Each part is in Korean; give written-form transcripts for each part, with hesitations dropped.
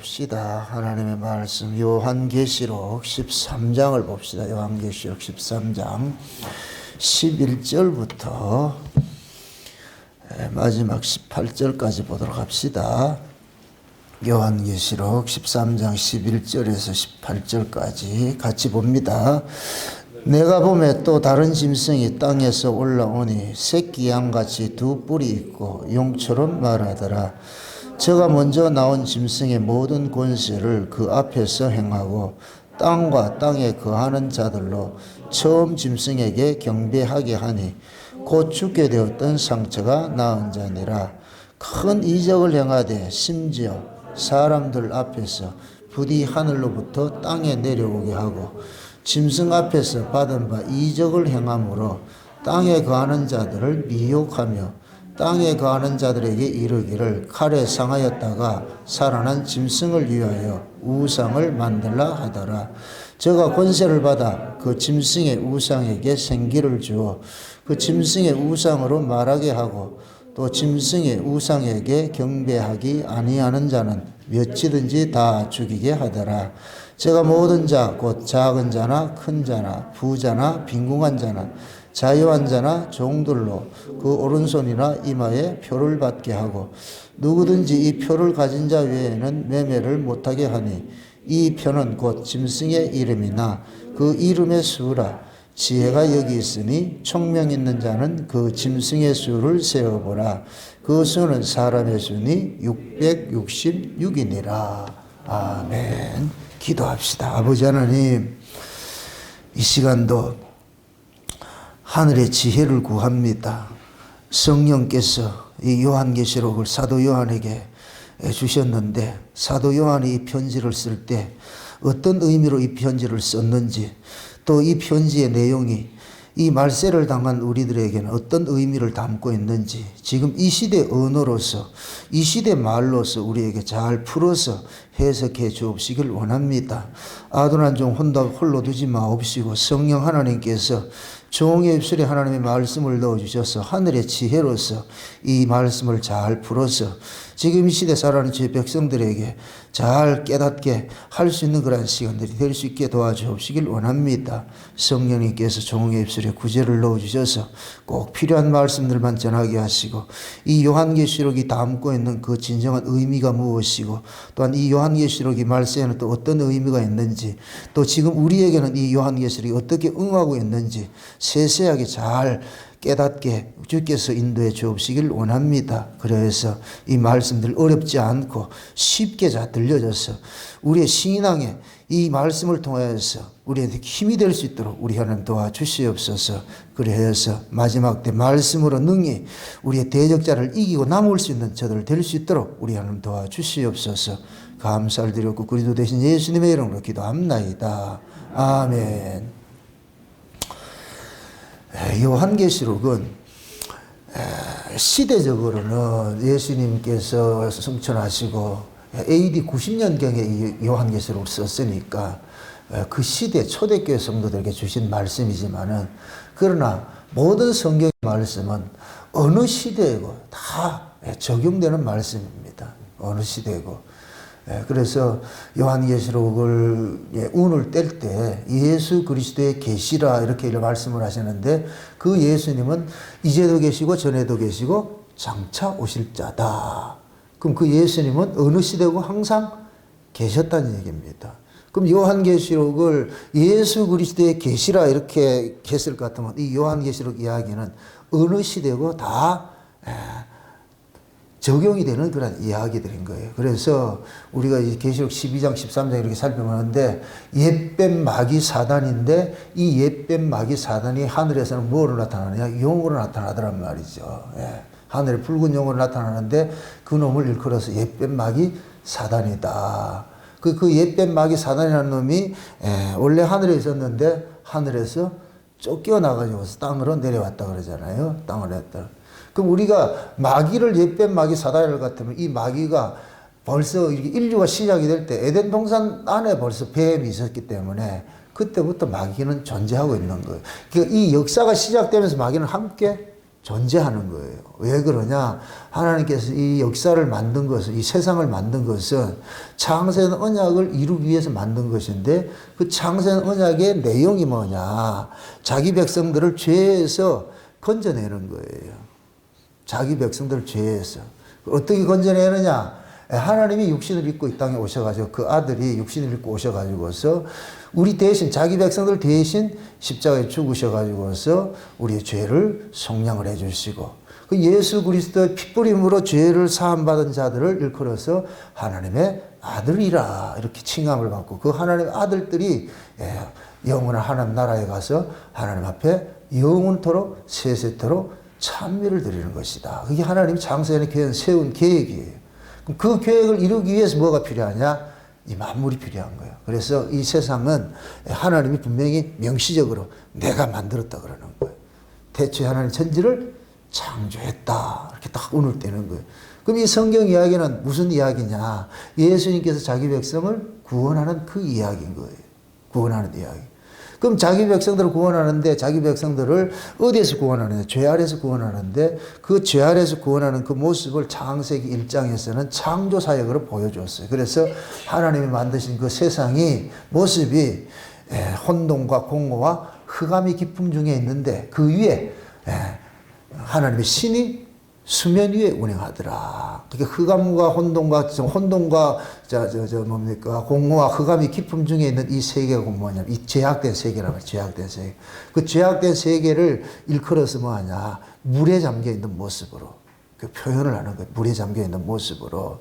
봅시다. 하나님의 말씀 요한계시록 13장을 봅시다. 요한계시록 13장 11절부터 마지막 18절까지 보도록 합시다. 요한계시록 13장 11절에서 18절까지 같이 봅니다. 내가 보매 또 다른 짐승이 땅에서 올라오니 새끼 양같이 두 뿔이 있고 용처럼 말하더라. 저가 먼저 나온 짐승의 모든 권세를 그 앞에서 행하고 땅과 땅에 거하는 자들로 처음 짐승에게 경배하게 하니 곧 죽게 되었던 상처가 나은 자니라. 큰 이적을 행하되 심지어 사람들 앞에서 부디 하늘로부터 땅에 내려오게 하고 짐승 앞에서 받은 바 이적을 행함으로 땅에 거하는 자들을 미혹하며 땅에 거하는 자들에게 이르기를 칼에 상하였다가 살아난 짐승을 위하여 우상을 만들라 하더라. 저가 권세를 받아 그 짐승의 우상에게 생기를 주어 그 짐승의 우상으로 말하게 하고 또 짐승의 우상에게 경배하기 아니하는 자는 몇이든지 다 죽이게 하더라. 제가 모든 자 곧 작은 자나 큰 자나 부자나 빈궁한 자나 자유한 자나 종들로 그 오른손이나 이마에 표를 받게 하고 누구든지 이 표를 가진 자 외에는 매매를 못하게 하니 이 표는 곧 짐승의 이름이나 그 이름의 수라. 지혜가 여기 있으니 총명 있는 자는 그 짐승의 수를 세어보라. 그 수는 사람의 수니 666이니라. 아멘. 기도합시다. 아버지 하나님, 이 시간도 하늘의 지혜를 구합니다. 성령께서 이 요한계시록을 사도 요한에게 주셨는데 사도 요한이 이 편지를 쓸 때 어떤 의미로 이 편지를 썼는지 또 이 편지의 내용이 이 말세를 당한 우리들에게는 어떤 의미를 담고 있는지 지금 이 시대 언어로서 이 시대 말로서 우리에게 잘 풀어서 해석해 주옵시길 원합니다. 아둔한 종 홀로 두지 마옵시고 성령 하나님께서 종의 입술에 하나님의 말씀을 넣어주셔서 하늘의 지혜로서 이 말씀을 잘 풀어서 지금 이 시대 살아가는 제 백성들에게 잘 깨닫게 할 수 있는 그런 시간들이 될 수 있게 도와주옵시길 원합니다. 성령님께서 종의 입술에 구제를 넣어주셔서 꼭 필요한 말씀들만 전하게 하시고 이 요한계시록이 담고 있는 그 진정한 의미가 무엇이고 또한 이 요한계시록이 말세에는 또 어떤 의미가 있는지 또 지금 우리에게는 이 요한계시록이 어떻게 응하고 있는지 세세하게 잘 깨닫게 주께서 인도해 주옵시길 원합니다. 그래서 이 말씀들 어렵지 않고 쉽게 잘 들려져서 우리의 신앙에 이 말씀을 통하여서 우리한테 힘이 될 수 있도록 우리 하나님 도와주시옵소서. 그래서 마지막 때 말씀으로 능히 우리의 대적자를 이기고 남을 수 있는 저들 될 수 있도록 우리 하나님 도와주시옵소서. 감사를 드렸고 그리스도 대신 예수님의 이름으로 기도합나이다. 아멘. 요한계시록은 시대적으로는 예수님께서 승천하시고 AD 90년경에 이 요한계시록을 썼으니까 그 시대 초대교회 성도들에게 주신 말씀이지만은 그러나 모든 성경의 말씀은 어느 시대이고 다 적용되는 말씀입니다. 어느 시대이고. 그래서 요한계시록을 운을 뗄 때 예수 그리스도의 계시라 이렇게 말씀을 하시는데 그 예수님은 이제도 계시고 전에도 계시고 장차 오실 자다. 그럼 그 예수님은 어느 시대고 항상 계셨다는 얘기입니다. 그럼 요한계시록을 예수 그리스도의 계시라 이렇게 했을 것 같으면 이 요한계시록 이야기는 어느 시대고 다 적용이 되는 그런 이야기들인 거예요. 그래서 우리가 이 계시록 12장, 13장 이렇게 살펴보는데 옛뱀 마귀 사단인데 이 옛뱀 마귀 사단이 하늘에서는 뭐로 나타나느냐? 용으로 나타나더란 말이죠. 하늘에 붉은 용으로 나타나는데 그 놈을 일컬어서 옛뱀 마귀 사단이다. 그 옛뱀 마귀 사단이라는 놈이 원래 하늘에 있었는데 하늘에서 쫓겨나가지고 땅으로 내려왔다 그러잖아요. 땅을 내렸다. 그럼 우리가 마귀를 옛뱀 마귀 사단이라고 같으면 이 마귀가 벌써 인류가 시작이 될 때 에덴 동산 안에 벌써 뱀이 있었기 때문에 그때부터 마귀는 존재하고 있는 거예요. 그러니까 이 역사가 시작되면서 마귀는 함께 존재하는 거예요. 왜 그러냐? 하나님께서 이 역사를 만든 것은, 이 세상을 만든 것은 창세는 언약을 이루기 위해서 만든 것인데, 그 창세는 언약의 내용이 뭐냐? 자기 백성들을 죄에서 건져내는 거예요. 자기 백성들을 죄에서. 어떻게 건져내느냐? 하나님이 육신을 입고 이 땅에 오셔가지고, 그 아들이 육신을 입고 오셔가지고서 우리 대신, 자기 백성들 대신 십자가에 죽으셔가지고서 우리의 죄를 속량을 해주시고, 그 예수 그리스도의 핏부림으로 죄를 사함받은 자들을 일컬어서 하나님의 아들이라 이렇게 칭함을 받고, 그 하나님의 아들들이 영원한 하나님 나라에 가서 하나님 앞에 영원토록 세세토록 찬미를 드리는 것이다. 그게 하나님이 창세전에 세운 계획이에요. 그 계획을 이루기 위해서 뭐가 필요하냐? 이 만물이 필요한 거예요. 그래서 이 세상은 하나님이 분명히 명시적으로 내가 만들었다 그러는 거예요. 태초에 하나님 천지를 창조했다. 이렇게 딱 운을 떼는 거예요. 그럼 이 성경 이야기는 무슨 이야기냐? 예수님께서 자기 백성을 구원하는 그 이야기인 거예요. 구원하는 이야기. 그럼 자기 백성들을 구원하는데, 자기 백성들을 어디에서 구원하느냐? 죄 아래에서 구원하는데, 그 죄 아래에서 구원하는 그 모습을 창세기 1장에서는 창조 사역으로 보여줬어요. 그래서 하나님이 만드신 그 세상이 모습이 혼돈과 공허와 흑암이 깊음 중에 있는데, 그 위에 하나님의 신이 수면 위에 운행하더라. 그러니까 흑암과 혼돈과 뭡니까? 공허와 흑암이 깊음 중에 있는 이 세계가 뭐냐면, 이 죄악된 세계란 말이에요. 죄악된 세계. 그 죄악된 세계를 일컬어서 뭐하냐? 물에 잠겨 있는 모습으로. 그 표현을 하는 거예요. 물에 잠겨 있는 모습으로.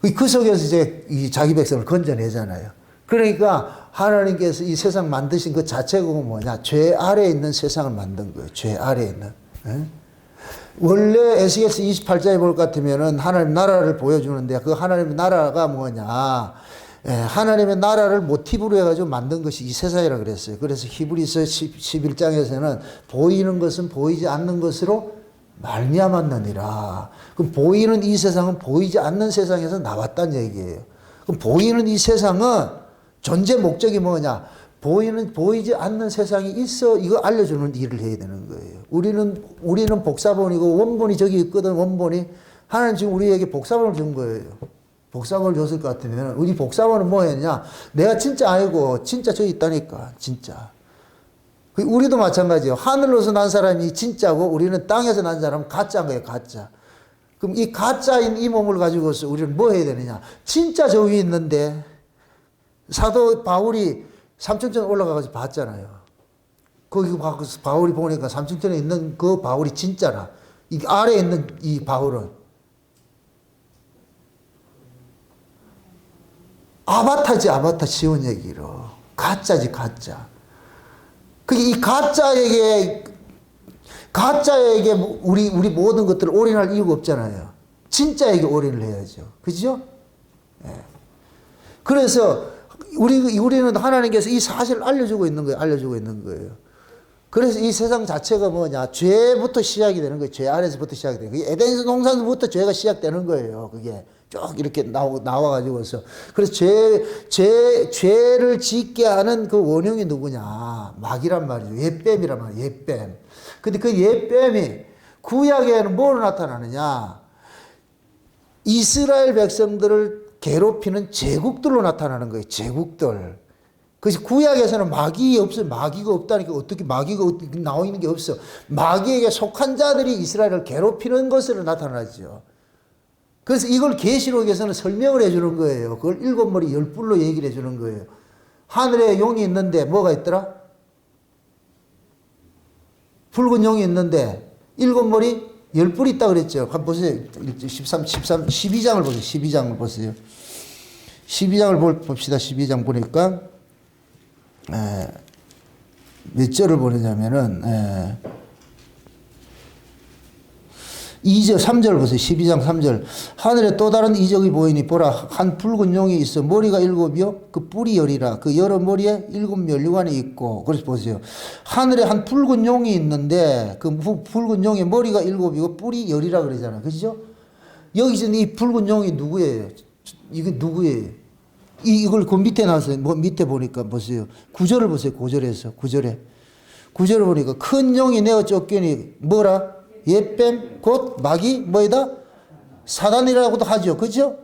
그 속에서 이제 이 자기 백성을 건져내잖아요. 그러니까 하나님께서 이 세상 만드신 그 자체가 뭐냐? 죄 아래에 있는 세상을 만든 거예요. 죄 아래에 있는. 원래 에스겔서 28장에 볼 것 같으면은 하나님 나라를 보여주는데, 그 하나님의 나라가 뭐냐? 하나님의 나라를 모티브로 해가지고 만든 것이 이 세상이라 그랬어요. 그래서 히브리서 11장에서는 보이는 것은 보이지 않는 것으로 말미암았느니라. 그럼 보이는 이 세상은 보이지 않는 세상에서 나왔다는 얘기예요. 그럼 보이는 이 세상은 존재 목적이 뭐냐? 보이지 않는 세상이 있어, 이거 알려주는 일을 해야 되는 거예요. 우리는 복사본이고, 원본이 저기 있거든, 원본이. 하나님 지금 우리에게 복사본을 준 거예요. 복사본을 줬을 것 같으면, 우리 복사본은 뭐 했냐? 내가 진짜 아니고, 진짜 저기 있다니까, 진짜. 우리도 마찬가지예요. 하늘로서 난 사람이 진짜고, 우리는 땅에서 난 사람은 가짜인 거예요, 가짜. 그럼 이 가짜인 이 몸을 가지고서 우리는 뭐 해야 되느냐? 진짜 저 위에 있는데, 사도 바울이 삼층천 올라가서 봤잖아요. 거기 바울이 보니까 삼층천에 있는 그 바울이 진짜라. 이 아래에 있는 이 바울은 아바타지, 아바타. 쉬운 얘기로. 가짜지, 가짜. 이 가짜에게 우리 모든 것들을 올인할 이유가 없잖아요. 진짜에게 올인을 해야죠. 그죠? 예. 그래서 우리는 하나님께서 이 사실을 알려주고 있는 거예요. 그래서 이 세상 자체가 뭐냐? 죄부터 시작이 되는 거예요. 죄 아래서부터 시작이 되는 거예요. 에덴 동산부터 죄가 시작되는 거예요. 그게 쭉 이렇게 나와가지고서. 그래서 죄를 짓게 하는 그 원흉이 누구냐? 마귀란 말이죠. 옛뱀이란 말이에요. 옛뱀. 근데 그 옛뱀이 구약에는 뭐로 나타나느냐? 이스라엘 백성들을 괴롭히는 제국들로 나타나는 거예요. 제국들. 그래서 구약에서는 마귀가 없다니까. 어떻게 마귀가 나오는 게 없어. 마귀에게 속한 자들이 이스라엘을 괴롭히는 것으로 나타나죠. 그래서 이걸 계시록에서는 설명을 해주는 거예요. 그걸 7머리 10뿔로 얘기를 해주는 거예요. 하늘에 용이 있는데 뭐가 있더라? 붉은 용이 있는데 7머리 10뿔이 있다 그랬죠. 한번 보세요. 12장을 보세요. 12장을 보세요. 12장을 봅시다. 12장 보니까 몇 절을 보내냐면은 2절 3절 보세요. 12장 3절. 하늘에 또 다른 이적이 보이니 보라, 한 붉은 용이 있어. 머리가 7이요 그 뿔이 10이라. 그 여러 머리에 7 면류관이 있고. 그래서 보세요. 하늘에 한 붉은 용이 있는데 그 붉은 용의 머리가 7이고 뿔이 10이라 그러잖아요. 그죠? 여기서 이 붉은 용이 누구예요? 이게 누구예요? 이걸 그 밑에 나왔어요. 밑에 보니까 보세요. 9절을 보세요. 9절에서. 9절에. 9절을 보니까 큰 용이 내어 쫓기니 뭐라? 옛뱀 곧 마귀 뭐이다? 사단이라고도 하죠. 그죠?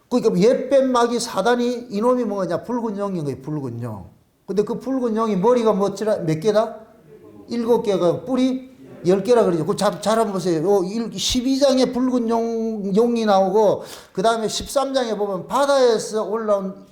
그러니까 옛뱀 마귀 사단이 이놈이 뭐냐? 붉은 용인 거예요. 붉은 용. 근데 그 붉은 용이 머리가 몇 개다? 7개가 뿔이 10개라 그러죠. 그 잘 한번 보세요. 12장에 붉은 용이 나오고 그 다음에 13장에 보면 바다에서 올라온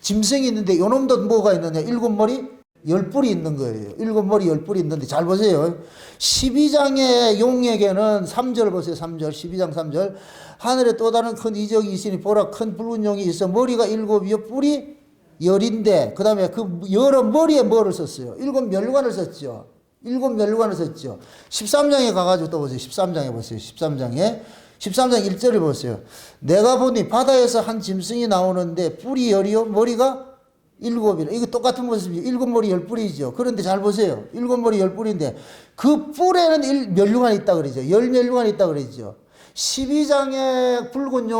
짐승이 있는데 요놈도 뭐가 있느냐? 7머리 10뿔이 있는 거예요. 7머리 10뿔이 있는데 잘 보세요. 12장의 용에게는 3절 보세요. 3절 12장 3절 하늘에 또 다른 큰 이적이 있으니 보라 큰 붉은 용이 있어 머리가 7이요 뿔이 10인데 그 다음에 그 여러 머리에 뭐를 썼어요? 7면류관을 썼죠. 7면류관을 썼죠. 13장에 가가지고 또 보세요. 13장에 보세요. 13장에 13장 1절을 보세요. 내가 보니 바다에서 한 짐승이 나오는데 뿔이 10이요 머리가 7이라. 이거 똑같은 모습이죠. 7머리 10뿔이죠. 그런데 잘 보세요. 7머리 10뿔인데 그 뿔에는 면류관이 있다 그러죠. 10면류관이 있다 그러죠. 12장에 붉은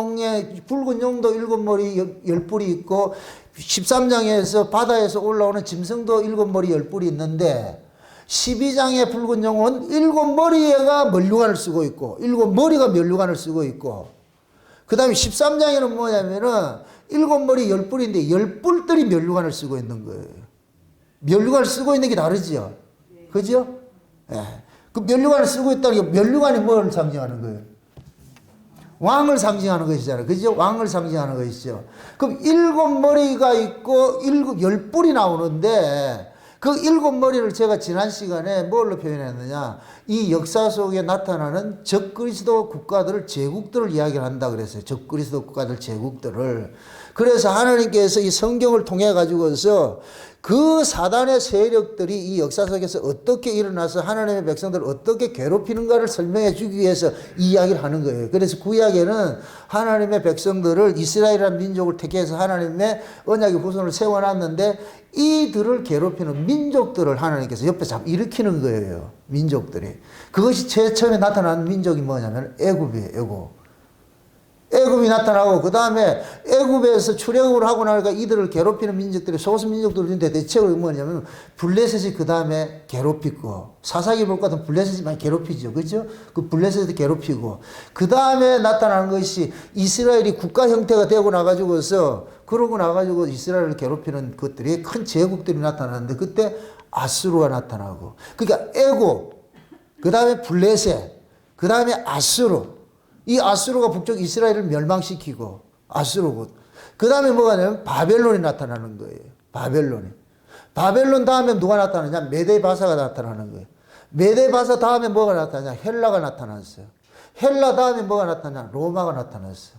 용도 7머리 10뿔이 있고 13장에서 바다에서 올라오는 짐승도 7머리 10뿔이 있는데 12장의 붉은 용은 7머리가 면류관을 쓰고 있고 7머리가 면류관을 쓰고 있고 그 다음에 13장에는 뭐냐면은 7머리 10뿔인데 10뿔들이 면류관을 쓰고 있는 거예요. 면류관을 쓰고 있는 게 다르죠. 그죠? 예. 그 면류관을 쓰고 있다는 게 면류관이 뭘 상징하는 거예요? 왕을 상징하는 것이잖아요. 그죠? 왕을 상징하는 것이죠. 그럼 7머리가 있고 10뿔이 나오는데 그 7머리를 제가 지난 시간에 뭘로 표현했느냐? 이 역사 속에 나타나는 적그리스도 국가들을 제국들을 이야기를 한다 그랬어요. 적그리스도 국가들 제국들을. 그래서 하나님께서 이 성경을 통해 가지고서 그 사단의 세력들이 이 역사 속에서 어떻게 일어나서 하나님의 백성들을 어떻게 괴롭히는가를 설명해 주기 위해서 이 이야기를 하는 거예요. 그래서 구약에는 하나님의 백성들을 이스라엘이라는 민족을 택해서 하나님의 언약의 후손을 세워놨는데 이들을 괴롭히는 민족들을 하나님께서 옆에 자꾸 일으키는 거예요. 민족들이. 그것이 제일 처음에 나타난 민족이 뭐냐면 애굽이에요. 애굽. 애굽이 나타나고 그 다음에 애굽에서 출애굽을 하고 나니까 이들을 괴롭히는 민족들이 소수 민족들인데 대체로 뭐냐면 블레셋이 그 다음에 괴롭히고 사사기 볼 것 같은 블레셋이 많이 괴롭히죠. 그죠? 그 블레셋이 괴롭히고 그 다음에 나타나는 것이 이스라엘이 국가 형태가 되고 나가지고서 그러고 나가지고 이스라엘을 괴롭히는 것들이 큰 제국들이 나타나는데 그때 아수르가 나타나고 그러니까 애굽 그 다음에 블레셋 그 다음에 아수르 이 아수르가 북쪽 이스라엘을 멸망시키고 아수르고 그 다음에 뭐가 되냐면 바벨론이 나타나는 거예요. 바벨론 다음에 누가 나타나냐? 메데바사가 나타나는 거예요. 메데바사 다음에 뭐가 나타나냐? 헬라가 나타났어요. 헬라 다음에 뭐가 나타나냐? 로마가 나타났어요.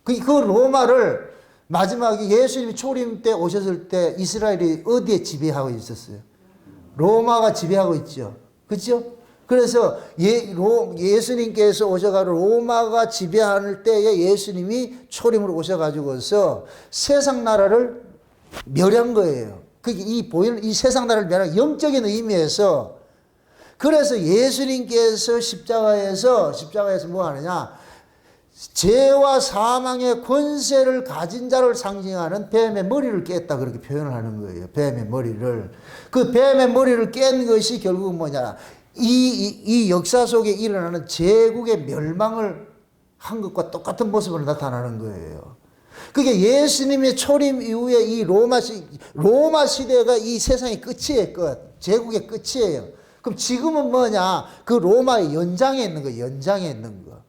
그 로마를 마지막에 예수님이 초림 때 오셨을 때 이스라엘이 어디에 지배하고 있었어요? 로마가 지배하고 있죠. 그렇죠? 그래서 예수님께서 오셔가지고 로마가 지배할 때에 예수님이 초림으로 오셔가지고서 세상 나라를 멸한 거예요. 그게 이 세상 나라를 멸한 영적인 의미에서 그래서 예수님께서 십자가에서 뭐 하느냐? 죄와 사망의 권세를 가진 자를 상징하는 뱀의 머리를 깼다 그렇게 표현을 하는 거예요. 뱀의 머리를. 그 뱀의 머리를 깬 것이 결국은 뭐냐? 이 역사 속에 일어나는 제국의 멸망을 한 것과 똑같은 모습으로 나타나는 거예요. 그게 예수님의 초림 이후에 이 로마 시대가 이 세상의 끝이에요. 끝. 제국의 끝이에요. 그럼 지금은 뭐냐? 그 로마의 연장에 있는 거, 연장에 있는 거.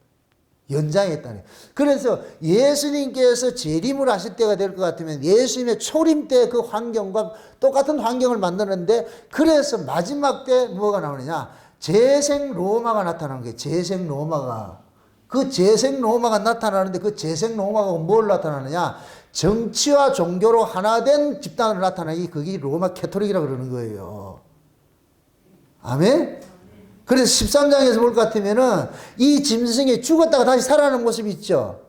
연장에 있다네. 그래서 예수님께서 재림을 하실 때가 될 것 같으면 예수님의 초림 때 그 환경과 똑같은 환경을 만드는데 그래서 마지막 때 뭐가 나오느냐? 재생 로마가 나타나는 거예요. 재생 로마가. 그 재생 로마가 나타나는데 그 재생 로마가 뭘 나타나느냐? 정치와 종교로 하나 된 집단으로 나타나기 그게 로마 캐토릭이라고 그러는 거예요. 아멘? 그래서 13장에서 볼 것 같으면은 이 짐승이 죽었다가 다시 살아나는 모습이 있죠.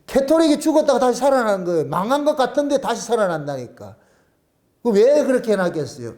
캐토릭이 죽었다가 다시 살아나는 거예요. 망한 것 같은데 다시 살아난다니까. 왜 그렇게 해놨겠어요?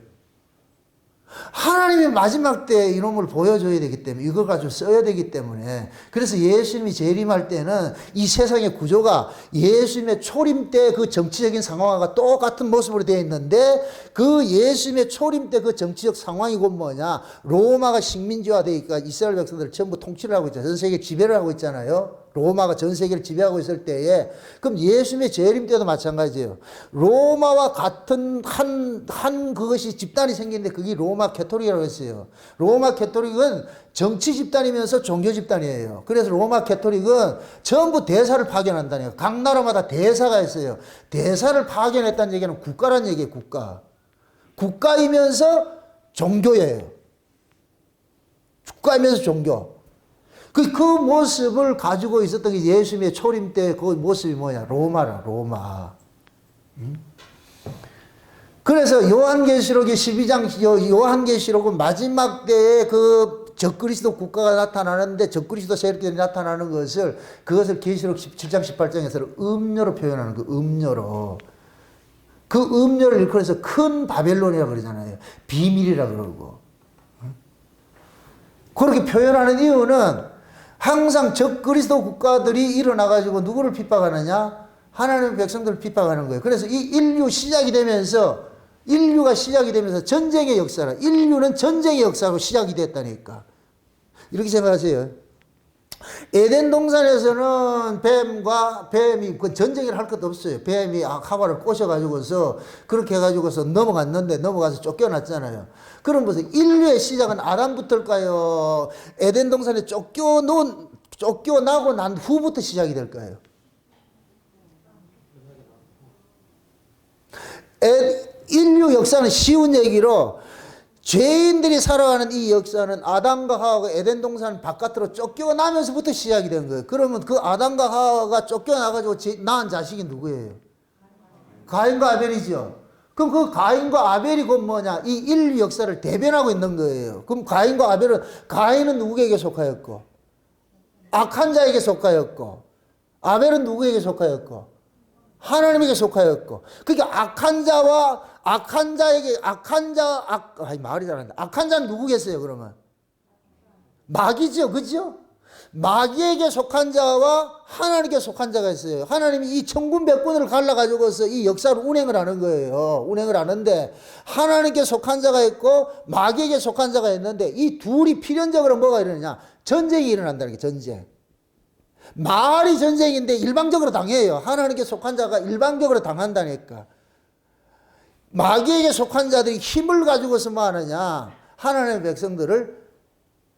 하나님이 마지막 때 이놈을 보여줘야 되기 때문에 이걸 가지고 써야 되기 때문에 그래서 예수님이 재림할 때는 이 세상의 구조가 예수님의 초림 때 그 정치적인 상황과 똑같은 모습으로 되어 있는데 그 예수님의 초림 때 그 정치적 상황이 곧 뭐냐 로마가 식민지화되니까 이스라엘 백성들을 전부 통치를 하고 있잖아요. 전 세계 지배를 하고 있잖아요. 로마가 전 세계를 지배하고 있을 때에 그럼 예수님의 재림 때도 마찬가지예요. 로마와 같은 한 그것이 집단이 생기는데 그게 로마 캐토릭이라고 했어요. 로마 캐토릭은 정치 집단이면서 종교 집단이에요. 그래서 로마 캐토릭은 전부 대사를 파견한다니까. 각 나라마다 대사가 있어요. 대사를 파견했다는 얘기는 국가란 얘기예요. 국가. 국가이면서 종교예요. 국가이면서 종교. 그 모습을 가지고 있었던 게 예수님의 초림 때 그 모습이 뭐냐? 로마라, 로마. 그래서 요한계시록의 12장, 요한계시록은 마지막 때에 그 적그리스도 국가가 나타나는데 적그리스도 세력들이 나타나는 것을 그것을 계시록 17장, 18장에서 음료로 표현하는 그 음료로. 그 음료를 일컬어서 큰 바벨론이라고 그러잖아요. 비밀이라고 그러고. 그렇게 표현하는 이유는 항상 적그리스도 국가들이 일어나가지고 누구를 핍박하느냐? 하나님의 백성들을 핍박하는 거예요. 그래서 이 인류가 시작이 되면서 전쟁의 역사라. 인류는 전쟁의 역사로 시작이 됐다니까. 이렇게 생각하세요. 에덴 동산에서는 뱀이 그 전쟁을 할 것도 없어요. 뱀이 하와를 꼬셔가지고서 그렇게 해가지고서 넘어가서 쫓겨났잖아요. 그럼 무슨 인류의 시작은 아담부터일까요? 에덴 동산에 쫓겨나고 난 후부터 시작이 될까요? 인류 역사는 쉬운 얘기로 죄인들이 살아가는 이 역사는 아담과 하와가 에덴 동산 바깥으로 쫓겨나면서부터 시작이 된 거예요. 그러면 그 아담과 하와가 쫓겨나가지고 낳은 자식이 누구예요? 가인과 아벨이죠. 그럼 그 가인과 아벨이 곧 뭐냐? 이 인류 역사를 대변하고 있는 거예요. 그럼 가인과 아벨은, 가인은 누구에게 속하였고? 악한 자에게 속하였고, 아벨은 누구에게 속하였고? 하나님에게 속하였고. 그러니까 악한 자는 누구겠어요, 그러면? 마귀죠, 그죠? 마귀에게 속한 자와 하나님께 속한 자가 있어요. 하나님이 이 천군 백군을 갈라가지고서 이 역사를 운행을 하는 거예요. 운행을 하는데 하나님께 속한 자가 있고 마귀에게 속한 자가 있는데 이 둘이 필연적으로 뭐가 일어나냐? 전쟁이 일어난다는 게 전쟁. 말이 전쟁인데 일방적으로 당해요. 하나님께 속한 자가 일방적으로 당한다니까. 마귀에게 속한 자들이 힘을 가지고서 뭐 하느냐? 하나님의 백성들을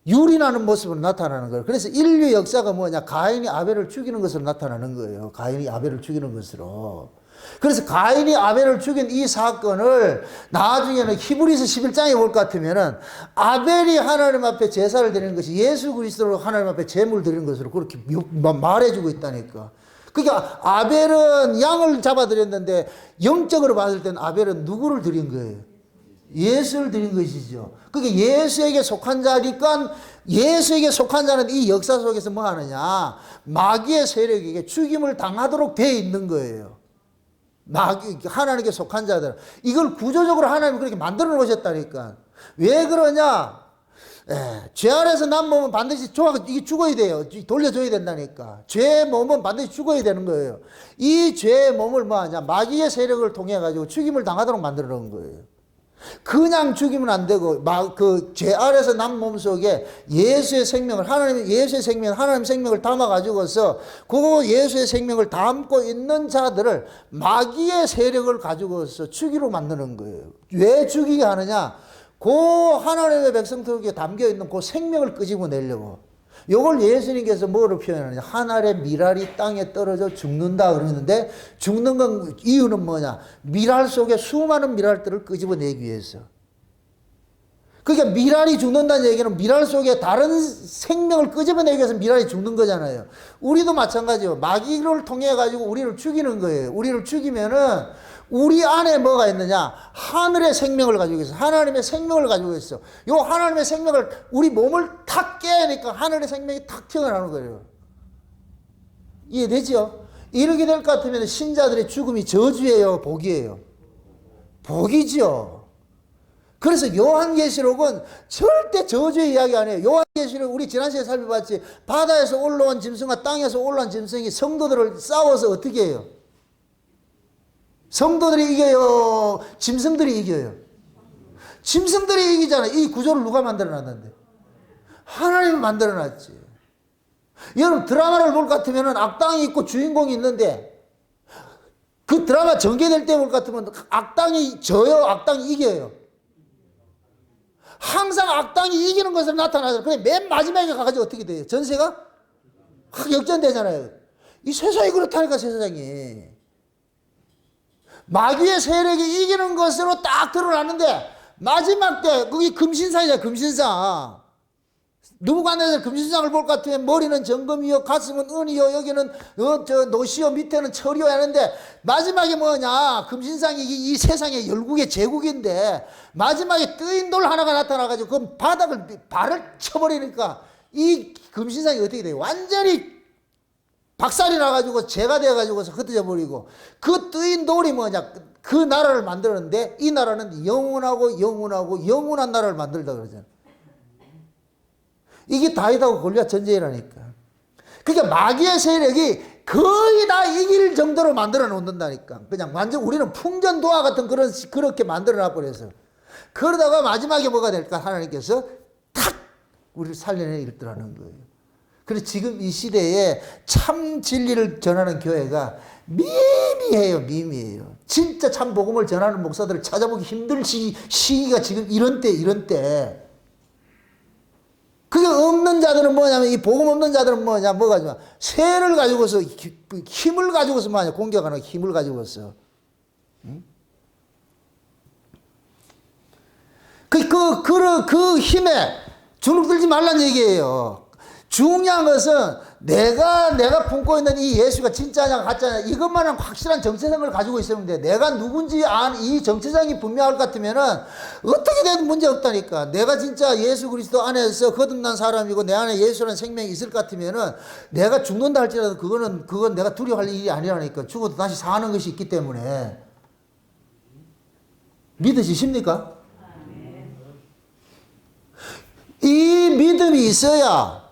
유린하는 모습으로 나타나는 거예요. 그래서 인류 역사가 뭐냐? 가인이 아벨을 죽이는 것으로 나타나는 거예요. 가인이 아벨을 죽이는 것으로. 그래서 가인이 아벨을 죽인 이 사건을 나중에는 히브리서 11장에 볼 것 같으면은 아벨이 하나님 앞에 제사를 드리는 것이 예수 그리스도로 하나님 앞에 제물을 드리는 것으로 그렇게 말해주고 있다니까. 그러니까 아벨은 양을 잡아드렸는데 영적으로 봤을 때는 아벨은 누구를 드린 거예요? 예수를 드린 것이죠. 그러니까 예수에게 속한 자니까 예수에게 속한 자는 이 역사 속에서 뭐 하느냐? 마귀의 세력에게 죽임을 당하도록 되어 있는 거예요. 하나님께 속한 자들. 이걸 구조적으로 하나님이 그렇게 만들어 놓으셨다니까. 왜 그러냐? 죄 아래서 난 몸은 반드시 이게 죽어야 돼요. 돌려줘야 된다니까. 죄의 몸은 반드시 죽어야 되는 거예요. 이 죄의 몸을 뭐 하냐? 마귀의 세력을 통해 가지고 죽임을 당하도록 만들어 놓은 거예요. 그냥 죽이면 안 되고, 그 죄 아래서 난 몸 속에 예수의 생명을, 하나님 생명을 담아가지고서, 그 예수의 생명을 담고 있는 자들을 마귀의 세력을 가지고서 죽이로 만드는 거예요. 왜 죽이게 하느냐? 그 하나님의 백성들에게 담겨 있는 그 생명을 끄집어내려고. 요걸 예수님께서 뭐로 표현하느냐? 한 알의 밀알이 땅에 떨어져 죽는다 그러는데 죽는 건 이유는 뭐냐? 밀알 속에 수많은 밀알들을 끄집어내기 위해서. 그러니까 밀알이 죽는다는 얘기는 밀알 속에 다른 생명을 끄집어내기 위해서 밀알이 죽는 거잖아요. 우리도 마찬가지예요. 마귀를 통해 가지고 우리를 죽이는 거예요. 우리를 죽이면은 우리 안에 뭐가 있느냐? 하늘의 생명을 가지고 있어. 하나님의 생명을 가지고 있어. 요 하나님의 생명을 우리 몸을 탁 깨니까 하늘의 생명이 탁 튀어나오는 거예요. 이해되죠? 이렇게 될 것 같으면 신자들의 죽음이 저주예요, 복이에요? 복이죠. 그래서 요한계시록은 절대 저주의 이야기 안 해요. 요한계시록 우리 지난 시간에 살펴봤지. 바다에서 올라온 짐승과 땅에서 올라온 짐승이 성도들을 싸워서 어떻게 해요? 성도들이 이겨요? 짐승들이 이겨요? 짐승들이 이기잖아요. 이 구조를 누가 만들어놨는데? 하나님이 만들어놨지. 여러분 드라마를 볼 것 같으면 악당이 있고 주인공이 있는데 그 드라마 전개될 때 볼 것 같으면 악당이 져요? 악당이 이겨요? 항상 악당이 이기는 것으로 나타나잖아요. 근데 맨 마지막에 가가지고 어떻게 돼요? 전세가 확 역전되잖아요. 이 세상이 그렇다니까, 세상이. 마귀의 세력이 이기는 것으로 딱 드러나는데 마지막 때 그게 금신상이잖아요. 금신상. 누구간에서 금신상을 볼 것 같으면 머리는 정금이요, 가슴은 은이요, 여기는 노시요, 밑에는 철이요 하는데 마지막에 뭐냐? 금신상이 이 세상의 열국의 제국인데 마지막에 뜨인 돌 하나가 나타나가지고 그 바닥을 발을 쳐버리니까 이 금신상이 어떻게 돼요? 완전히 박살이 나가지고 재가 돼가지고서 흩어져 버리고 그 뜨인 돌이 뭐냐? 그 나라를 만들었는데 이 나라는 영원하고 영원하고 영원한 나라를 만들다 그러잖아요. 이게 다윗하고 골리앗 전쟁이라니까. 그러니까 마귀의 세력이 거의 다 이길 정도로 만들어 놓는다니까. 그냥 완전 우리는 풍전도화 같은 그렇게 만들어 놔버려서. 그러다가 마지막에 뭐가 될까? 하나님께서 탁! 우리를 살려내 일더라는 거예요. 그래서 지금 이 시대에 참 진리를 전하는 교회가 미미해요, 미미해요. 진짜 참 복음을 전하는 목사들을 찾아보기 힘든 시기가 지금 이런 때. 그게 없는 자들은 뭐냐면, 이 복음 없는 자들은 뭐냐, 뭐가 좋아. 쇠를 가지고서, 힘을 가지고서 뭐냐, 공격하는 힘을 가지고서. 응? 그 힘에 주눅들지 말란 얘기예요. 중요한 것은 내가 품고 있는 이 예수가 진짜냐 가짜냐 이것만은 확실한 정체성을 가지고 있으면 돼. 내가 누군지 이 정체성이 분명할 것 같으면은 어떻게 돼도 문제 없다니까. 내가 진짜 예수 그리스도 안에서 거듭난 사람이고 내 안에 예수라는 생명이 있을 것 같으면은 내가 죽는다 할지라도 그건 내가 두려워할 일이 아니라니까. 죽어도 다시 사는 것이 있기 때문에. 믿으시십니까? 이 믿음이 있어야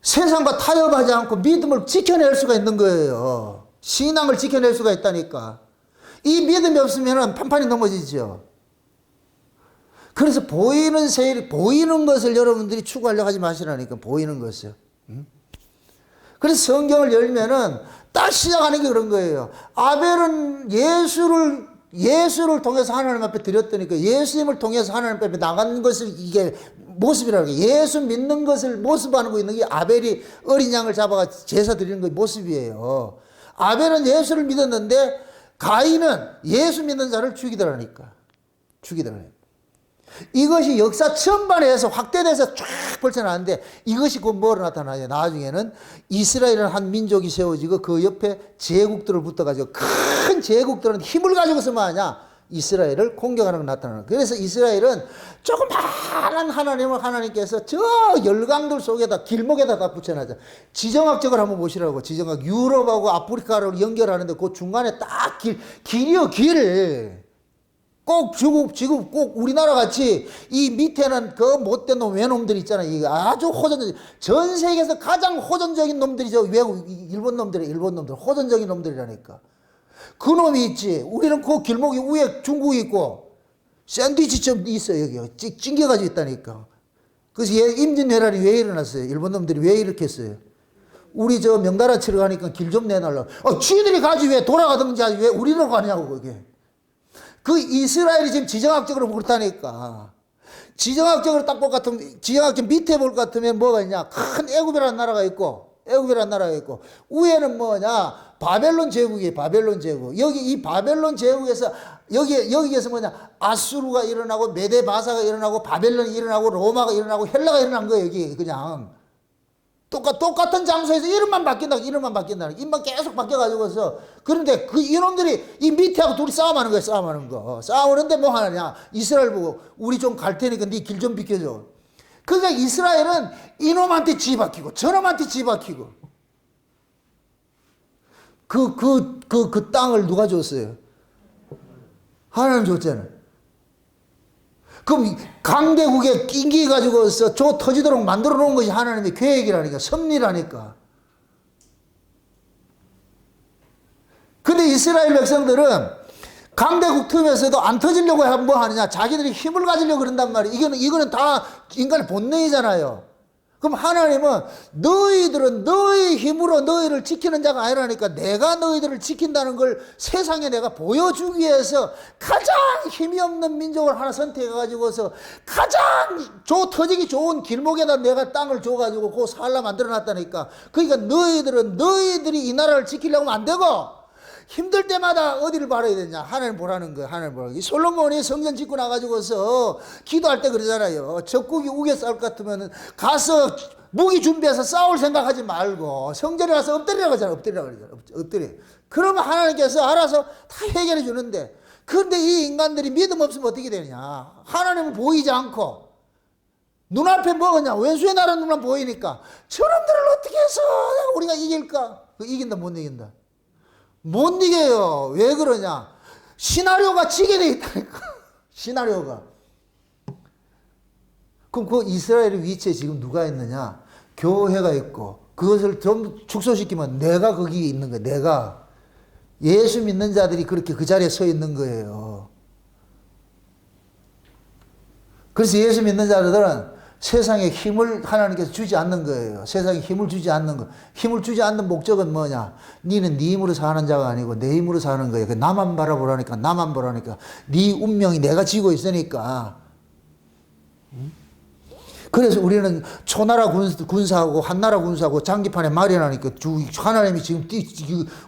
세상과 타협하지 않고 믿음을 지켜낼 수가 있는 거예요. 신앙을 지켜낼 수가 있다니까. 이 믿음이 없으면 판판이 넘어지죠. 그래서 보이는 것을 여러분들이 추구하려고 하지 마시라니까. 보이는 것을. 그래서 성경을 열면은 딱 시작하는 게 그런 거예요. 아벨은 예수를 통해서 하나님 앞에 드렸더니까 예수님을 통해서 하나님 앞에 나간 것을 이게 모습이라는 거예요. 예수 믿는 것을 모습하고 있는 게 아벨이 어린 양을 잡아가 제사 드리는 게 모습이에요. 아벨은 예수를 믿었는데 가인은 예수 믿는 자를 죽이더라니까. 이것이 역사 전반에서 확대돼서 쫙 펼쳐나는데 이것이 곧 뭐로 나타나냐. 나중에는 이스라엘은 한 민족이 세워지고 그 옆에 제국들을 붙어가지고 큰 제국들은 힘을 가지고서 뭐하냐. 이스라엘을 공격하는 게 나타나는. 그래서 이스라엘은 조그마한 하나님을 하나님께서 저 열강들 속에다 길목에다 다 붙여놨죠. 지정학적으로 한번 보시라고. 지정학 유럽하고 아프리카를 연결하는데 그 중간에 딱 길이요 길. 꼭 지금 꼭 우리나라 같이 이 밑에는 그 못된 놈 외놈들 있잖아요. 이게 아주 호전적, 전 세계에서 가장 호전적인 놈들이 저 외국 일본 놈들 호전적인 놈들이라니까. 그 놈이 있지. 우리는 그 길목이 위에 중국이 있고 샌드위치점 있어요. 여기 찡겨가지고 있다니까. 그래서 임진왜란이 왜 일어났어요? 일본 놈들이 왜 이렇게 했어요? 우리 저 명나라 치러 가니까 길 좀 내놔라. 지들이 가지 왜 돌아가든지 하지 왜 우리로 가냐고 그게. 그 이스라엘이 지금 지정학적으로 그렇다니까. 지정학적으로 딱 볼 것 같으면, 지정학적 밑에 볼 것 같으면 뭐가 있냐. 큰 애굽이라는 나라가 있고, 위에는 뭐냐. 바벨론 제국이에요, 바벨론 제국. 이 바벨론 제국에서, 여기에서 뭐냐. 아수르가 일어나고, 메데바사가 일어나고, 바벨론이 일어나고, 로마가 일어나고, 헬라가 일어난 거예요, 여기. 그냥. 똑같은 장소에서 이름만 바뀐다. 입만 계속 바뀌어가지고서. 그런데 이놈들이 이 밑에하고 둘이 싸움하는 거예요, 싸우는데 뭐 하느냐. 이스라엘 보고, 우리 좀 갈 테니까 네 길 좀 비켜줘. 그러니까 이스라엘은 이놈한테 지박히고, 저놈한테 지박히고. 그 땅을 누가 줬어요? 하나님 줬잖아요. 그럼 강대국에 낑기 가지고서 저 터지도록 만들어 놓은 것이 하나님의 계획이라니까, 섭리라니까. 근데 이스라엘 백성들은 강대국 틈에서도 안 터지려고 뭐 하느냐, 자기들이 힘을 가지려고 그런단 말이에요. 이거는 다 인간의 본능이잖아요. 그럼 하나님은 너희들은 너희 힘으로 너희를 지키는 자가 아니라니까, 내가 너희들을 지킨다는 걸 세상에 내가 보여주기 위해서 가장 힘이 없는 민족을 하나 선택해가지고서 가장 터지기 좋은 길목에다 내가 땅을 줘가지고 그 살라 만들어 놨다니까. 그러니까 너희들이 이 나라를 지키려고 하면 안 되고, 힘들 때마다 어디를 바라야 되냐? 하나님 보라는 거예요. 하나님 보라는 거예요. 솔로몬이 성전 짓고 나가지고서 기도할 때 그러잖아요. 적국이 우겨 싸울 것 같으면 가서 무기 준비해서 싸울 생각하지 말고 성전에 가서 엎드리라고 하잖아요. 엎드려. 그러면 하나님께서 알아서 다 해결해 주는데, 그런데 이 인간들이 믿음 없으면 어떻게 되냐? 하나님은 보이지 않고 눈앞에 뭐냐? 왼수의 나라는 눈만 보이니까 저놈들을 어떻게 해서 우리가 이길까? 이긴다 못 이긴다? 못 이겨요. 왜 그러냐? 시나리오가 지게 돼 있다니까. 시나리오가. 그럼 그 이스라엘의 위치에 지금 누가 있느냐? 교회가 있고, 그것을 좀 축소시키면 내가 거기 있는 거예요. 내가. 예수 믿는 자들이 그렇게 그 자리에 서 있는 거예요. 그래서 예수 믿는 자들은 세상에 힘을 하나님께서 주지 않는 거예요. 세상에 힘을 주지 않는 거. 힘을 주지 않는 목적은 뭐냐? 니는 네 힘으로 사는 자가 아니고 내 힘으로 사는 거예요. 나만 바라보라니까, 나만 보라니까. 네 운명이 내가 지고 있으니까. 그래서 우리는 초나라 군사하고 한나라 군사하고 장기판에 마련하니까 하나님이 지금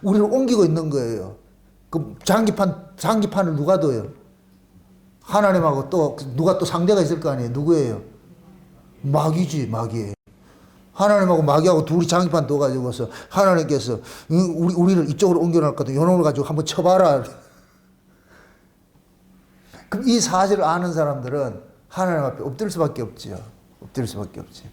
우리를 옮기고 있는 거예요. 그 장기판을 누가 둬요? 하나님하고 또 누가 또 상대가 있을 거 아니에요? 누구예요? 마귀지, 마귀. 하나님하고 마귀하고 둘이 장기판 둬가지고서 하나님께서 우리를 이쪽으로 옮겨놓을거든. 요놈을 가지고 한번 쳐봐라. 그럼 이 사실을 아는 사람들은 하나님 앞에 엎드릴 수밖에 없지요. 엎드릴 수밖에 없지.